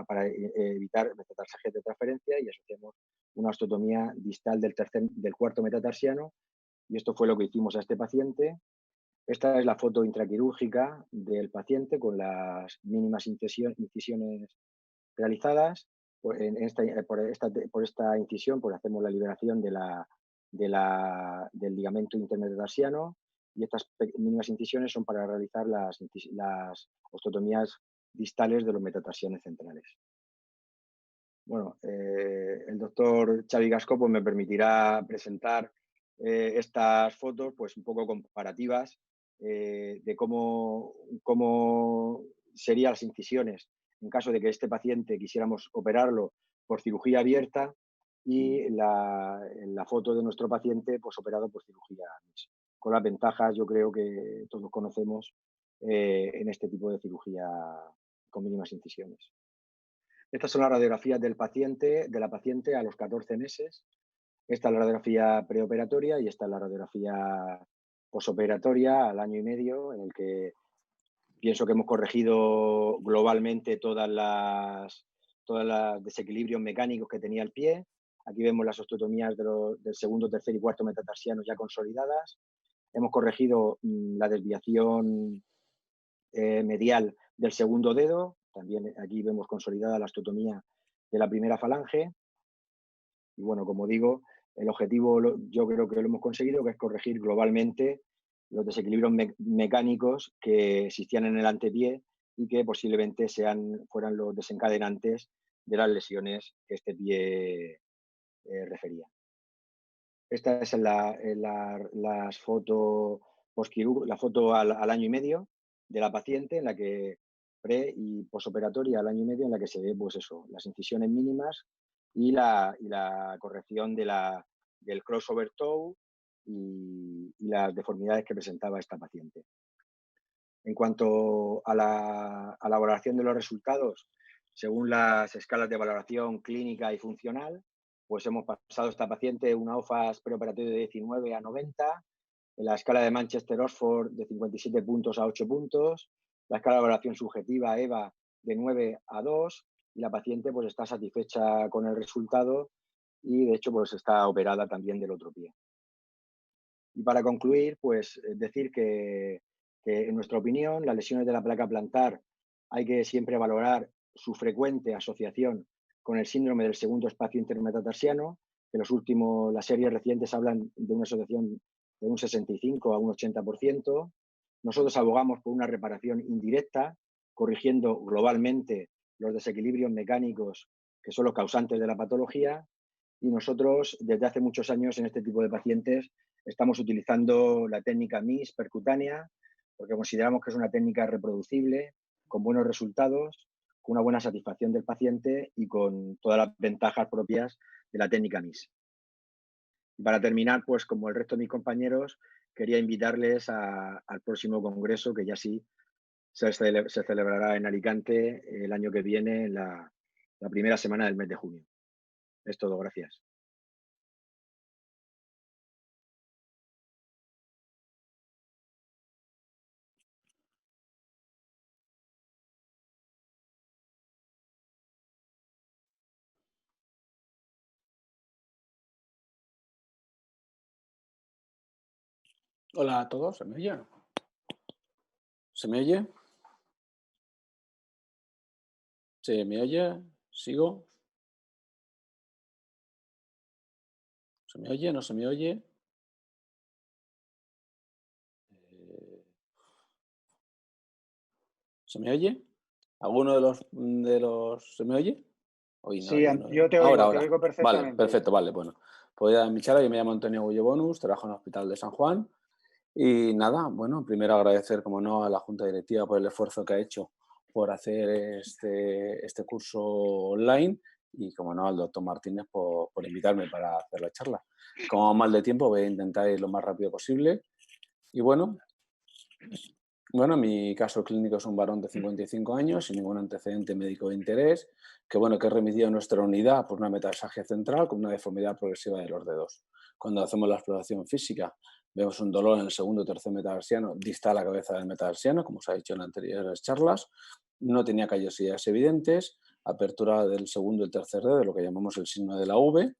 para evitar metatarsajes de transferencia, y asociamos una osteotomía distal del cuarto metatarsiano, y esto fue lo que hicimos a este paciente. Esta es la foto intraquirúrgica del paciente con las mínimas incisiones realizadas. Por esta incisión pues hacemos la liberación del ligamento intermetatarsiano, y estas mínimas incisiones son para realizar las osteotomías distales de los metatarsianes centrales. Bueno, el doctor Xavi Gasco pues me permitirá presentar estas fotos pues un poco comparativas de cómo serían las incisiones en caso de que este paciente quisiéramos operarlo por cirugía abierta, y la foto de nuestro paciente pues operado por cirugía MIS, con las ventajas, yo creo que todos conocemos en este tipo de cirugía con mínimas incisiones. Estas son las radiografías de la paciente a los 14 meses. Esta es la radiografía preoperatoria y esta es la radiografía posoperatoria al año y medio, en el que pienso que hemos corregido globalmente todos los desequilibrios mecánicos que tenía el pie. Aquí vemos las osteotomías del segundo, tercer y cuarto metatarsianos ya consolidadas. Hemos corregido la desviación medial del segundo dedo. También aquí vemos consolidada la osteotomía de la primera falange. Y bueno, como digo, el objetivo yo creo que lo hemos conseguido, que es corregir globalmente los desequilibrios mecánicos que existían en el antepié y que posiblemente fueran los desencadenantes de las lesiones que este pie refería. Esta es la foto al año y medio de la paciente, en la que pre y posoperatoria al año y medio, en la que se ve pues eso, las incisiones mínimas y la corrección del crossover toe y las deformidades que presentaba esta paciente. En cuanto a la valoración de los resultados, según las escalas de valoración clínica y funcional, pues hemos pasado esta paciente una OFAS preoperatorio de 19 a 90, en la escala de Manchester-Oxford de 57 puntos a 8 puntos, la escala de valoración subjetiva EVA de 9 a 2, y la paciente pues está satisfecha con el resultado y de hecho pues está operada también del otro pie. Y para concluir, pues decir que en nuestra opinión las lesiones de la placa plantar hay que siempre valorar su frecuente asociación con el síndrome del segundo espacio intermetatarsiano, que las series recientes hablan de una asociación de un 65 a un 80%, Nosotros abogamos por una reparación indirecta, corrigiendo globalmente los desequilibrios mecánicos que son los causantes de la patología, y nosotros desde hace muchos años en este tipo de pacientes estamos utilizando la técnica MIS percutánea porque consideramos que es una técnica reproducible, con buenos resultados, con una buena satisfacción del paciente y con todas las ventajas propias de la técnica MIS. Y para terminar, pues como el resto de mis compañeros, quería invitarles al próximo congreso que ya sí se celebrará en Alicante el año que viene, en la primera semana del mes de junio. Es todo, gracias. Hola a todos, ¿se me oye? ¿Se me oye? ¿Se me oye? ¿Sigo? ¿Se me oye? ¿No se me oye? ¿Se me oye? ¿Alguno de los ¿se me oye? Hoy no, Sí, yo te ahora, oigo Vale, perfectamente. perfecto, vale, bueno. Pues ya mi charla, yo me llamo Antonio Gullo Bonus, trabajo en el Hospital de San Juan. Y nada, bueno, primero agradecer, como no, a la Junta Directiva por el esfuerzo que ha hecho por hacer este curso online y, como no, al doctor Martínez por invitarme para hacer la charla. Como mal de tiempo, voy a intentar ir lo más rápido posible. Y bueno, mi caso clínico es un varón de 55 años sin ningún antecedente médico de interés, que he remitido a nuestra unidad por una metatarsalgia central con una deformidad progresiva de los dedos. Cuando hacemos la exploración física, vemos un dolor en el segundo o tercer metatarsiano distal a la cabeza del metatarsiano, como os ha dicho en anteriores charlas. No tenía callosidades evidentes, apertura del segundo y el tercer dedo, lo que llamamos el signo de la V,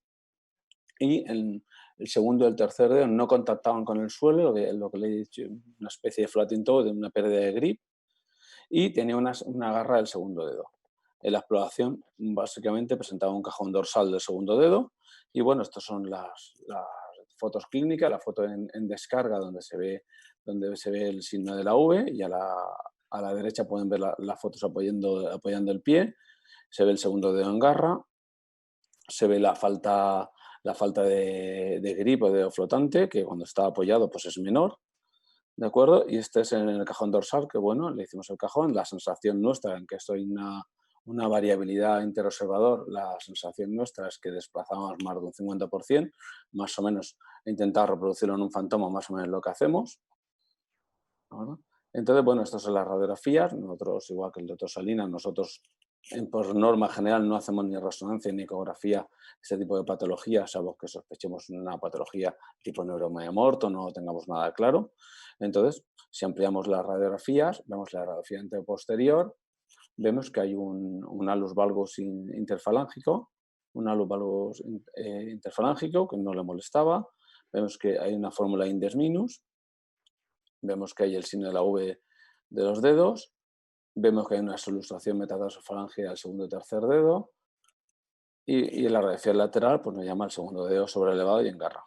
y el segundo y el tercer dedo no contactaban con el suelo, lo que le he dicho, una especie de floating toe, de una pérdida de grip, y tenía una garra del segundo dedo. En la exploración, básicamente, presentaba un cajón dorsal del segundo dedo, y bueno, estas son las fotos clínicas, la foto en descarga donde se ve el signo de la V, y a la derecha pueden ver las fotos apoyando el pie, se ve el segundo dedo en garra, se ve la falta de grip o dedo flotante, que cuando está apoyado pues es menor, ¿de acuerdo? Y este es en el cajón dorsal, que bueno, le hicimos el cajón, la sensación nuestra, en que esto hay una variabilidad interobservador, la sensación nuestra es que desplazamos más de un 50%, más o menos intentar reproducirlo en un fantoma, más o menos lo que hacemos, ¿no? Entonces, bueno, estas son las radiografías. Nosotros, igual que el doctor Salinas, nosotros por norma general no hacemos ni resonancia ni ecografía, este tipo de patologías, salvo que sospechemos una patología tipo neuromyomorto, no tengamos nada claro. Entonces, si ampliamos las radiografías, vemos la radiografía anteroposterior, vemos que hay un alus valgus interfalángico, interfalángico que no le molestaba, vemos que hay una fórmula indes minus, vemos que hay el signo de la V de los dedos, vemos que hay una solustración metatarsofalángea al segundo y tercer dedo, y en la radiografía lateral pues nos llama el segundo dedo sobrelevado y en garra.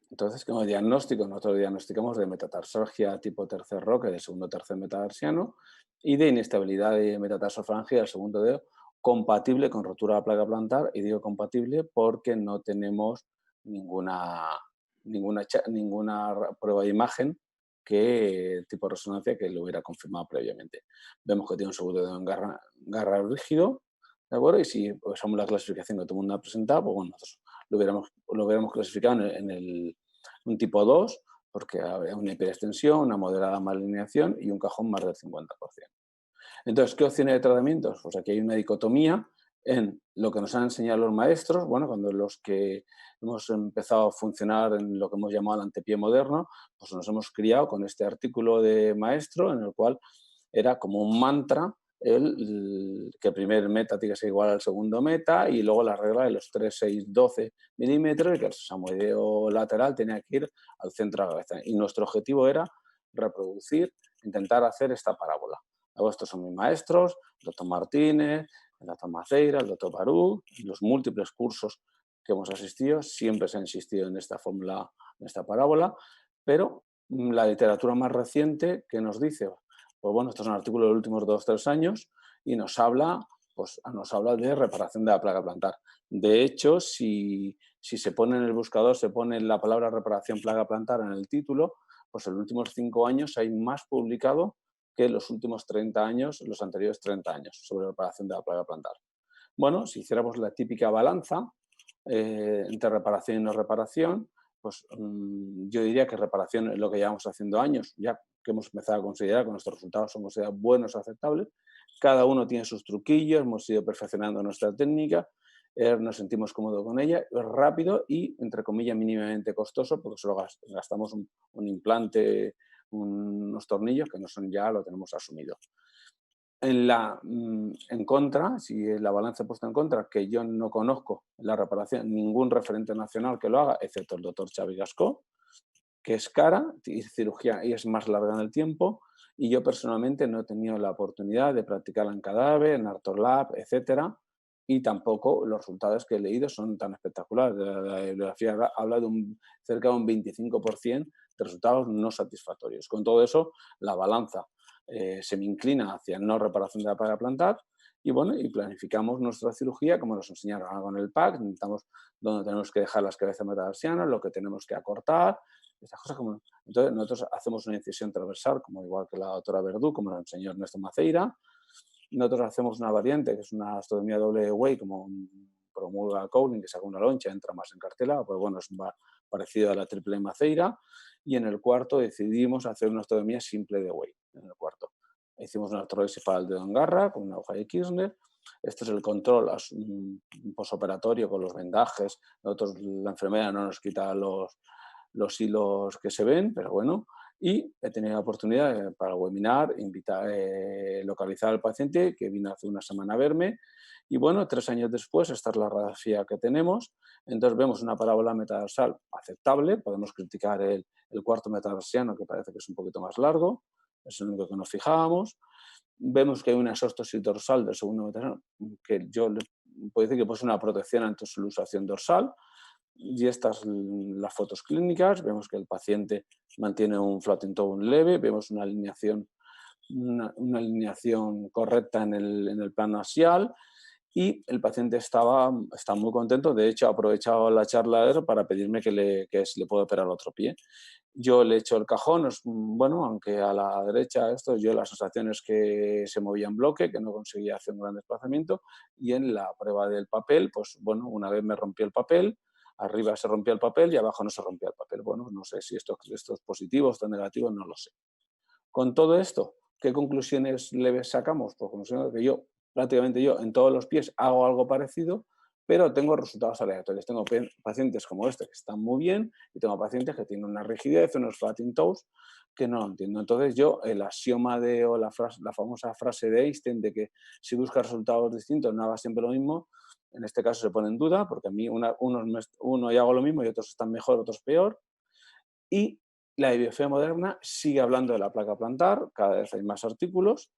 Entonces, como diagnóstico, nosotros diagnosticamos de metatarsalgia tipo tercer roque del segundo o tercer metatarsiano y de inestabilidad de metatarsofalangia del segundo dedo compatible con rotura de la placa plantar, y digo compatible porque no tenemos ninguna prueba de imagen tipo de resonancia que lo hubiera confirmado previamente. Vemos que tiene un segundo dedo en garra rígido, ¿de acuerdo? Y si usamos la clasificación que todo el mundo ha presentado, pues bueno, nosotros lo hubiéramos clasificado en un tipo 2, porque había una hiperextensión, una moderada malalineación y un cajón más del 50%. Entonces, ¿qué opciones de tratamientos? Pues aquí hay una dicotomía en lo que nos han enseñado los maestros, cuando los que hemos empezado a funcionar en lo que hemos llamado el antepié moderno, pues nos hemos criado con este artículo de maestro en el cual era como un mantra que el primer meta tiene que ser igual al segundo meta, y luego la regla de los 3, 6, 12 milímetros, y que el samoideo lateral tenía que ir al centro de la cabeza. Y nuestro objetivo era reproducir, intentar hacer esta parábola. Luego, estos son mis maestros, el doctor Martínez, el doctor Maceira, el doctor Barú, en los múltiples cursos que hemos asistido, siempre se ha insistido en esta fórmula, en esta parábola, pero la literatura más reciente que nos dice, pues bueno, esto es un artículo de los últimos 2 o 3 años y nos habla de reparación de la placa plantar. De hecho, si se pone en el buscador, se pone la palabra reparación placa plantar en el título, pues en los últimos 5 años hay más publicado que los últimos 30 años, los anteriores 30 años, sobre reparación de la placa plantar. Bueno, si hiciéramos la típica balanza entre reparación y no reparación, pues yo diría que reparación es lo que llevamos haciendo años, ya que hemos empezado a considerar que nuestros resultados son considerados buenos o aceptables. Cada uno tiene sus truquillos, hemos ido perfeccionando nuestra técnica, nos sentimos cómodos con ella, es rápido y, entre comillas, mínimamente costoso, porque solo gastamos un implante, unos tornillos que no son ya, lo tenemos asumido. En contra, si la balanza puesta en contra, que yo no conozco la reparación, ningún referente nacional que lo haga, excepto el doctor Xavi Gascó, que es cara y cirugía y es más larga en el tiempo, y yo personalmente no he tenido la oportunidad de practicarla en cadáver, en Arthorlab, etcétera, y tampoco los resultados que he leído son tan espectaculares. La bibliografía habla de cerca de un 25% de resultados no satisfactorios. Con todo eso, la balanza se me inclina hacia no reparación de la placa plantar y bueno, y planificamos nuestra cirugía como nos enseñaron ahora con el PAC, necesitamos dónde tenemos que dejar las cabezas metatarsianas, lo que tenemos que acortar, estas cosas como... Entonces nosotros hacemos una incisión transversal, como igual que la doctora Verdú, como nos enseñó Ernesto Maceira. Nosotros hacemos una variante, que es una osteotomía doble way, como promulga Cowling, que saca una loncha, entra más en cartela, pues bueno, es parecido a la triple Maceira. Y en el cuarto decidimos hacer una osteotomía simple de way, en el cuarto. Hicimos una artrosis para el dedo en garra, con una aguja de Kirchner. Este es el control posoperatorio con los vendajes. Nosotros, la enfermera no nos quita los hilos que se ven, pero bueno. Y he tenido la oportunidad para el webinar, localizar al paciente que vino hace una semana a verme. Y bueno, 3 años después, esta es la radiografía que tenemos. Entonces vemos una parábola metatarsal aceptable. Podemos criticar el cuarto metatarsiano, que parece que es un poquito más largo. Es el único que nos fijábamos. Vemos que hay una exóstosis dorsal del segundo metatarsiano, que yo le puedo decir que es una protección ante su luxación dorsal. Y estas las fotos clínicas, vemos que el paciente mantiene un flattening tone leve, vemos una alineación correcta en el plano axial y el paciente está muy contento. De hecho, ha aprovechado la charla para pedirme que si le puedo operar otro pie. Yo le he hecho el cajón, bueno, aunque a la derecha yo la sensación es que se movía en bloque, que no conseguía hacer un gran desplazamiento, y en la prueba del papel, pues bueno, una vez me rompió el papel, arriba se rompió el papel y abajo no se rompía el papel. Bueno, no sé si esto es positivo o esto es negativo, no lo sé. Con todo esto, ¿qué conclusiones leves sacamos? Pues conclusiones que prácticamente yo en todos los pies hago algo parecido, pero tengo resultados aleatorios. Tengo pacientes como este que están muy bien y tengo pacientes que tienen una rigidez, unos flattening toes que no entiendo. Entonces yo, el axioma o la famosa frase de Einstein de que si buscas resultados distintos no hagas siempre lo mismo, en este caso se pone en duda porque a mí uno y hago lo mismo y otros están mejor, otros peor. Y la biografía moderna sigue hablando de la placa plantar, cada vez hay más artículos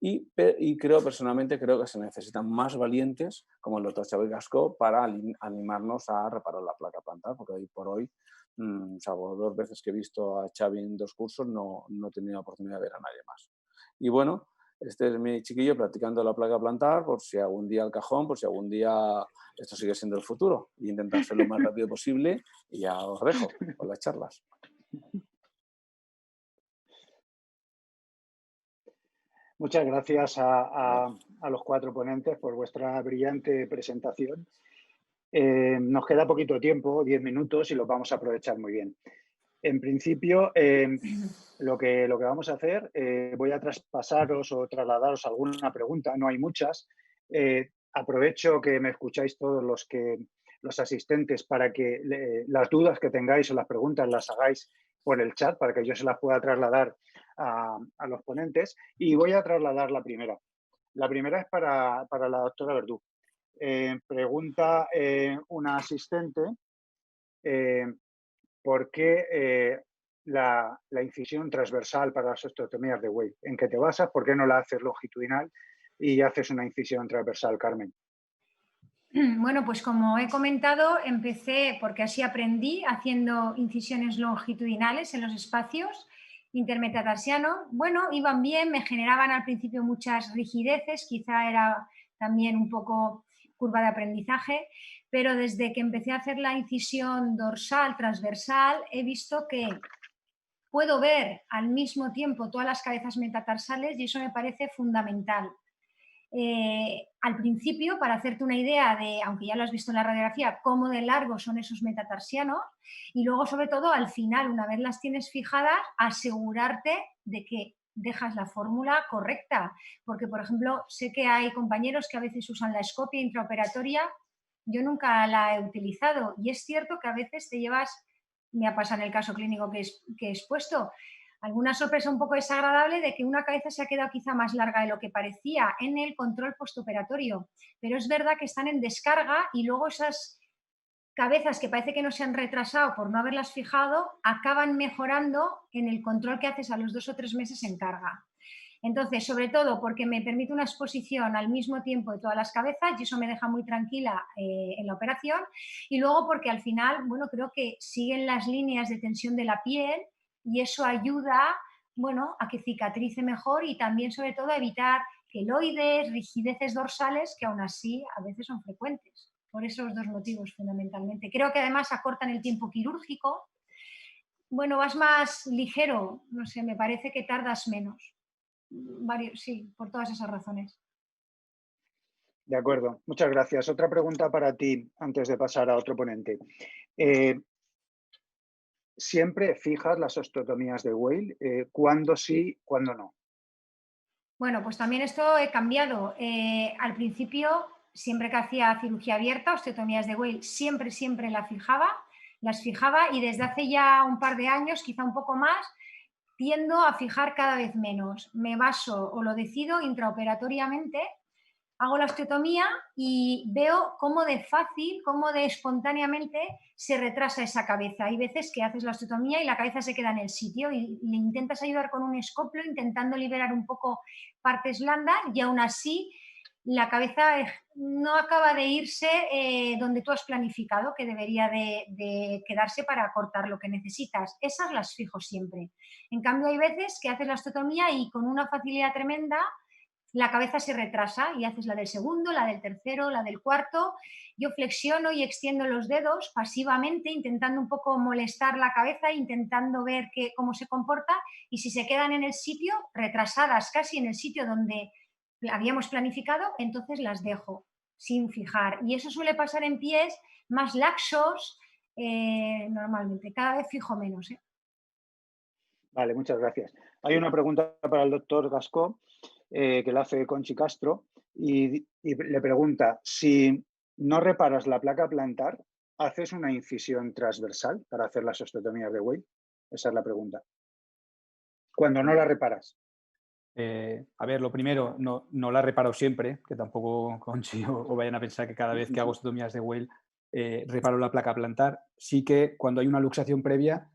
y personalmente creo que se necesitan más valientes como el doctor Xavi Gascó para animarnos a reparar la placa plantar, porque hoy por hoy, salvo 2 veces que he visto a Xavi en 2 cursos, no he tenido la oportunidad de ver a nadie más. Y bueno, este es mi chiquillo practicando la placa plantar por si algún día el cajón, por si algún día esto sigue siendo el futuro. Y intentar hacerlo lo más rápido posible y ya os dejo con las charlas. Muchas gracias a los 4 ponentes por vuestra brillante presentación. Nos queda poquito tiempo, 10 minutos, y los vamos a aprovechar muy bien. En principio, lo que vamos a hacer, voy a traspasaros o trasladaros alguna pregunta, no hay muchas. Aprovecho que me escucháis todos los asistentes para que las dudas que tengáis o las preguntas las hagáis por el chat para que yo se las pueda trasladar a los ponentes. Y voy a trasladar la primera. La primera es para la doctora Verdú. Pregunta una asistente ¿por qué la incisión transversal para las osteotomías de Way? ¿En qué te basas? ¿Por qué no la haces longitudinal y haces una incisión transversal, Carmen? Bueno, pues como he comentado, empecé porque así aprendí haciendo incisiones longitudinales en los espacios intermetatarsianos. Bueno, iban bien, me generaban al principio muchas rigideces, quizá era también un poco curva de aprendizaje, pero desde que empecé a hacer la incisión dorsal, transversal, he visto que puedo ver al mismo tiempo todas las cabezas metatarsales y eso me parece fundamental. Al principio, para hacerte una idea de, aunque ya lo has visto en la radiografía, cómo de largos son esos metatarsianos, y luego, sobre todo, al final, una vez las tienes fijadas, asegurarte de que dejas la fórmula correcta. Porque, por ejemplo, sé que hay compañeros que a veces usan la escopia intraoperatoria, yo nunca la he utilizado, y es cierto que a veces te llevas, me ha pasado en el caso clínico que he expuesto, alguna sorpresa un poco desagradable de que una cabeza se ha quedado quizá más larga de lo que parecía en el control postoperatorio, pero es verdad que están en descarga y luego esas cabezas que parece que no se han retrasado por no haberlas fijado acaban mejorando en el control que haces a los 2 o 3 meses en carga. Entonces, sobre todo porque me permite una exposición al mismo tiempo de todas las cabezas y eso me deja muy tranquila en la operación. Y luego porque al final, bueno, creo que siguen las líneas de tensión de la piel y eso ayuda, bueno, a que cicatrice mejor y también, sobre todo, a evitar queloides, rigideces dorsales, que aún así a veces son frecuentes. Por esos dos motivos, fundamentalmente. Creo que además acortan el tiempo quirúrgico. Bueno, vas más ligero, no sé, me parece que tardas menos. Sí, por todas esas razones. De acuerdo, muchas gracias. Otra pregunta para ti antes de pasar a otro ponente. ¿Siempre fijas las osteotomías de Weil? ¿Cuándo sí, cuándo no? Bueno, pues también esto he cambiado. Al principio, siempre que hacía cirugía abierta, osteotomías de Weil, siempre las fijaba y desde hace ya un par de años, quizá un poco más, tiendo a fijar cada vez menos. Me baso o lo decido intraoperatoriamente, hago la osteotomía y veo cómo de fácil, cómo de espontáneamente se retrasa esa cabeza. Hay veces que haces la osteotomía y la cabeza se queda en el sitio y le intentas ayudar con un escoplo intentando liberar un poco partes blandas y aún así la cabeza no acaba de irse donde tú has planificado que debería de quedarse para cortar lo que necesitas. Esas las fijo siempre. En cambio hay veces que haces la osteotomía y con una facilidad tremenda la cabeza se retrasa y haces la del segundo, la del tercero, la del cuarto. Yo flexiono y extiendo los dedos pasivamente, intentando un poco molestar la cabeza, intentando ver cómo se comporta y si se quedan en el sitio, retrasadas casi en el sitio donde habíamos planificado, entonces las dejo sin fijar. Y eso suele pasar en pies más laxos normalmente. Cada vez fijo menos. Vale, muchas gracias. Hay una pregunta para el doctor Gascó. Que la hace Conchi Castro, y le pregunta, si no reparas la placa plantar, ¿haces una incisión transversal para hacer las osteotomías de Weil? Esa es la pregunta. Cuando no la reparas. A ver, lo primero, no la reparo siempre, que tampoco, Conchi, o vayan a pensar que cada vez que hago osteotomías de Weil reparo la placa plantar. Sí que cuando hay una luxación previa,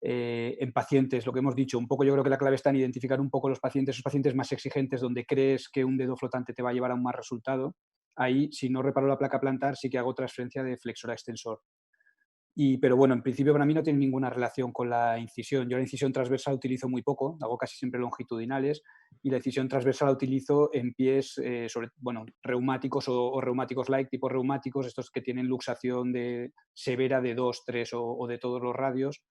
en pacientes, lo que hemos dicho, un poco yo creo que la clave está en identificar un poco los pacientes, esos pacientes más exigentes donde crees que un dedo flotante te va a llevar a un más resultado. Ahí, si no reparo la placa plantar, sí que hago transferencia de flexor a extensor. Pero bueno, en principio para mí no tiene ninguna relación con la incisión. Yo la incisión transversal utilizo muy poco, hago casi siempre longitudinales, y la incisión transversal la utilizo en pies reumáticos o reumáticos light, tipo reumáticos, estos que tienen luxación severa de 2, 3 o de todos los radios,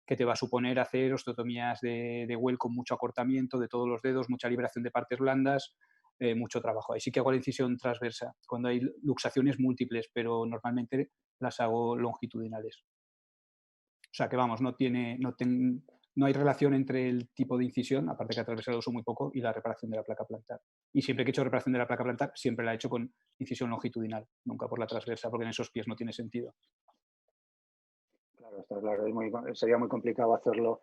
que te va a suponer hacer osteotomías de Weil con mucho acortamiento de todos los dedos, mucha liberación de partes blandas, mucho trabajo. Ahí sí que hago la incisión transversa, cuando hay luxaciones múltiples, pero normalmente las hago longitudinales. O sea que vamos, no hay relación entre el tipo de incisión, aparte que la transversal lo uso muy poco, y la reparación de la placa plantar. Y siempre que he hecho reparación de la placa plantar, siempre la he hecho con incisión longitudinal, nunca por la transversa, porque en esos pies no tiene sentido. Claro, está claro, sería muy complicado hacerlo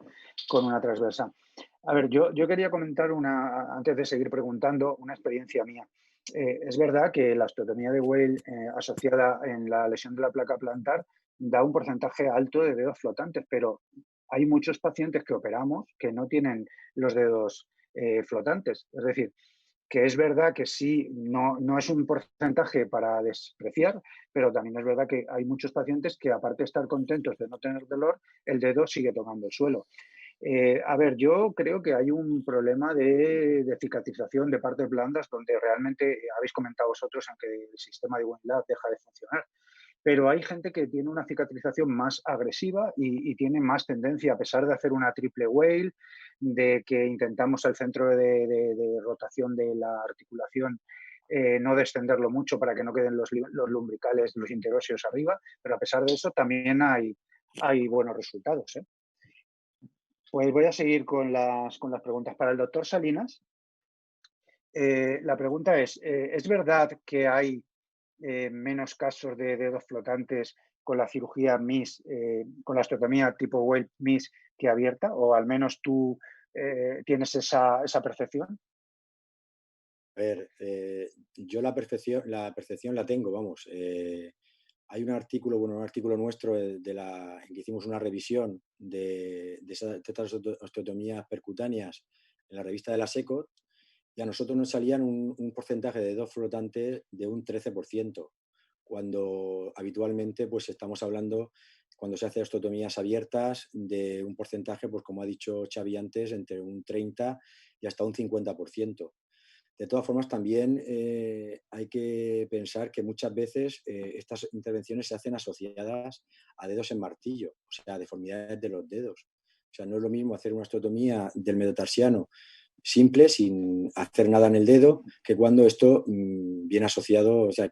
con una transversa. A ver, yo quería comentar antes de seguir preguntando, una experiencia mía. Es verdad que la osteotomía de Weil asociada en la lesión de la placa plantar da un porcentaje alto de dedos flotantes, pero hay muchos pacientes que operamos que no tienen los dedos flotantes. Es decir, que es verdad que sí, no es un porcentaje para despreciar, pero también es verdad que hay muchos pacientes que, aparte de estar contentos de no tener dolor, el dedo sigue tocando el suelo. A ver, yo creo que hay un problema de cicatrización de partes blandas donde realmente habéis comentado vosotros en que el sistema de Weinlaw deja de funcionar. Pero hay gente que tiene una cicatrización más agresiva y tiene más tendencia, a pesar de hacer una triple whale, de que intentamos el centro de rotación de la articulación no descenderlo mucho para que no queden los lumbricales, los interóseos arriba, pero a pesar de eso también hay buenos resultados, ¿eh? Pues voy a seguir con las preguntas para el doctor Salinas. La pregunta ¿es verdad que hay menos casos de dedos flotantes con la cirugía MIS, con la osteotomía tipo whale MIS que abierta? ¿O al menos tú tienes esa percepción? A ver, yo la percepción la tengo, vamos. Hay un artículo nuestro en que hicimos una revisión de estas osteotomías percutáneas en la revista de la SECOT, y a nosotros nos salían un porcentaje de dedos flotantes de un 13%, cuando habitualmente pues estamos hablando, cuando se hace osteotomías abiertas, de un porcentaje, pues como ha dicho Xavi antes, entre un 30 y hasta un 50%. De todas formas, también hay que pensar que muchas veces estas intervenciones se hacen asociadas a dedos en martillo, o sea, deformidades de los dedos. O sea, no es lo mismo hacer una osteotomía del metatarsiano simple, sin hacer nada en el dedo, que cuando esto viene asociado, o sea,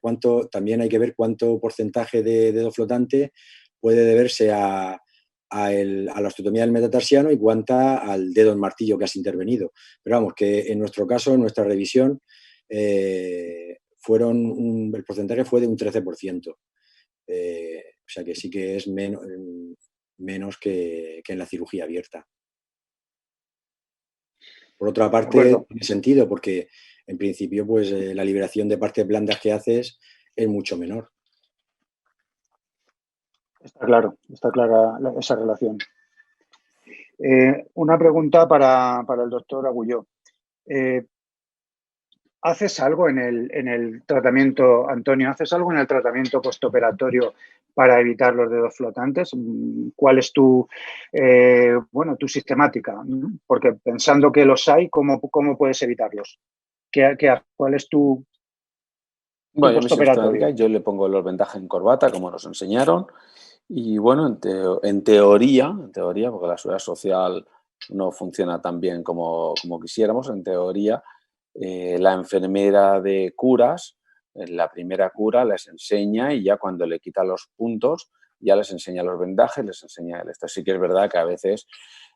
también hay que ver cuánto porcentaje de dedo flotante puede deberse a la osteotomía del metatarsiano y cuánta al dedo en martillo que has intervenido. Pero vamos, que en nuestro caso, en nuestra revisión, el porcentaje fue de un 13%. O sea que sí que es menos que en la cirugía abierta. Por otra parte, tiene sentido porque en principio pues la liberación de partes blandas que haces es mucho menor. Está clara esa relación. Una pregunta para el doctor Agulló. ¿Haces algo en el tratamiento, Antonio, haces algo en el tratamiento postoperatorio para evitar los dedos flotantes? ¿Cuál es tu sistemática? Porque pensando que los hay, ¿cómo puedes evitarlos? ¿Cuál es tu Bueno, postoperatorio? yo le pongo los vendajes en corbata, como nos enseñaron, y bueno, en teoría, porque la seguridad social no funciona tan bien como quisiéramos, en teoría, la enfermera de curas, en la primera cura les enseña, y ya cuando le quita los puntos, ya les enseña los vendajes, les enseña esto. Sí que es verdad que a veces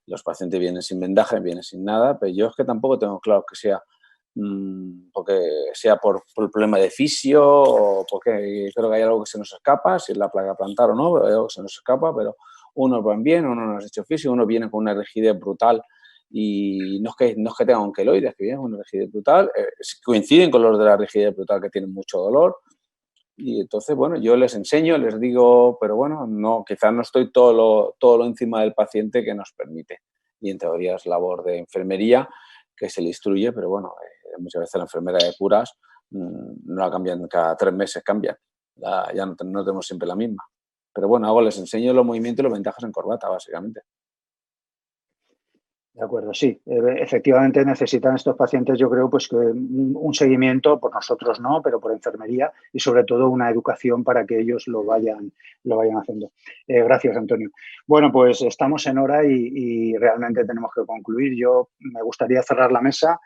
los pacientes vienen sin vendaje, vienen sin nada, pero yo es que tampoco tengo claro que sea porque sea por el problema de fisio o porque creo que hay algo que se nos escapa, si es la placa plantar o no, hay algo que se nos escapa, pero unos van bien, uno no has hecho fisio, uno viene con una rigidez brutal y no es que tengan un queloides, que vienen con una rigidez brutal, coinciden con los de la rigidez brutal que tienen mucho dolor. Y entonces, bueno, yo les enseño, les digo, pero bueno, no, quizás no estoy todo lo encima del paciente que nos permite. Y en teoría es labor de enfermería que se le instruye, pero bueno, muchas veces la enfermera de curas no la cambian, cada 3 meses cambian. Ya no tenemos siempre la misma. Pero bueno, les enseño los movimientos y los ventajas en corbata, básicamente. De acuerdo, sí. Efectivamente necesitan estos pacientes, yo creo, pues que un seguimiento, por nosotros no, pero por enfermería y sobre todo una educación para que ellos lo vayan haciendo. Gracias, Antonio. Bueno, pues estamos en hora y realmente tenemos que concluir. Yo me gustaría cerrar la mesa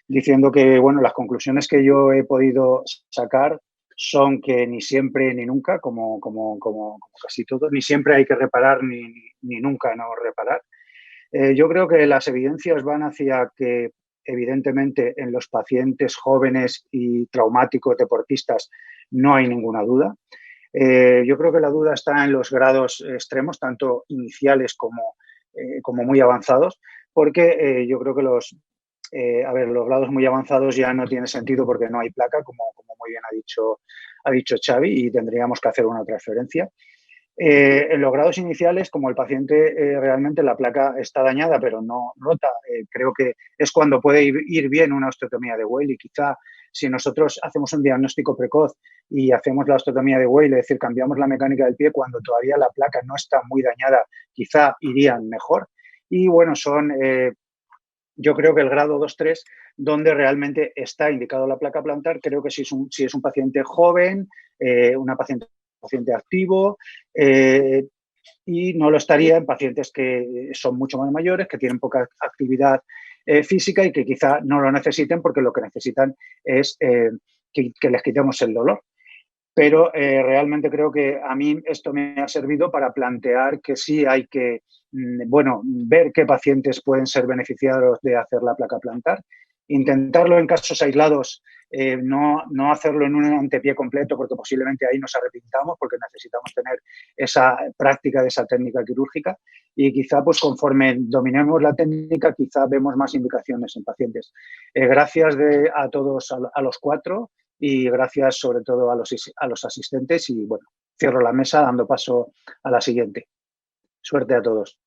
diciendo que, bueno, las conclusiones que yo he podido sacar son que ni siempre ni nunca, como casi todo, ni siempre hay que reparar ni nunca no reparar. Yo creo que las evidencias van hacia que, evidentemente, en los pacientes jóvenes y traumáticos deportistas no hay ninguna duda. Yo creo que la duda está en los grados extremos, tanto iniciales como muy avanzados, porque yo creo que los grados muy avanzados ya no tiene sentido porque no hay placa, como muy bien ha dicho Xavi, y tendríamos que hacer una transferencia. En los grados iniciales, como el paciente realmente la placa está dañada pero no rota, creo que es cuando puede ir bien una osteotomía de Weil, y quizá si nosotros hacemos un diagnóstico precoz y hacemos la osteotomía de Weil, es decir, cambiamos la mecánica del pie cuando todavía la placa no está muy dañada, quizá irían mejor. Y bueno, son, yo creo que el grado 2-3, donde realmente está indicado la placa plantar, creo que si es un paciente joven, una paciente activo, y no lo estaría en pacientes que son mucho más mayores, que tienen poca actividad física y que quizá no lo necesiten porque lo que necesitan es que les quitemos el dolor. Pero realmente creo que a mí esto me ha servido para plantear que sí hay que, bueno, ver qué pacientes pueden ser beneficiados de hacer la placa plantar, intentarlo en casos aislados, no hacerlo en un antepié completo porque posiblemente ahí nos arrepintamos porque necesitamos tener esa práctica de esa técnica quirúrgica, y quizá pues conforme dominemos la técnica quizá vemos más indicaciones en pacientes. Gracias a todos, a los 4, y gracias sobre todo a los asistentes, y bueno, cierro la mesa dando paso a la siguiente. Suerte a todos.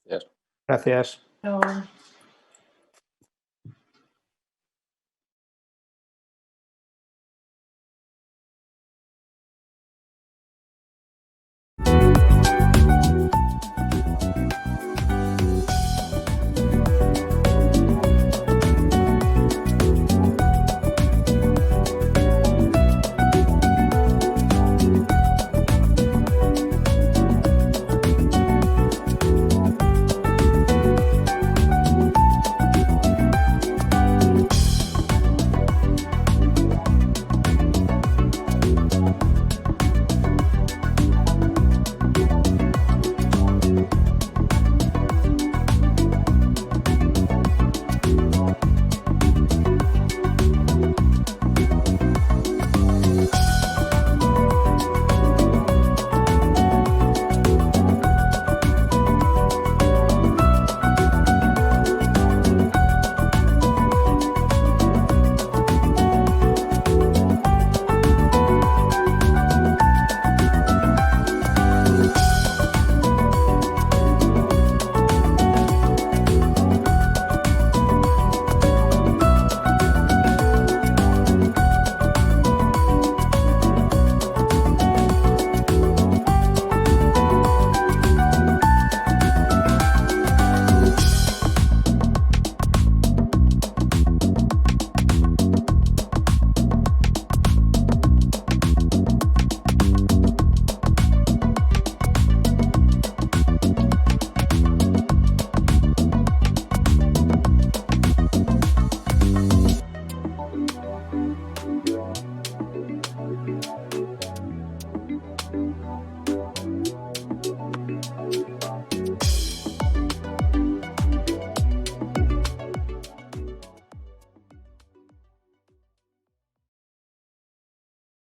Gracias. Gracias. Pero...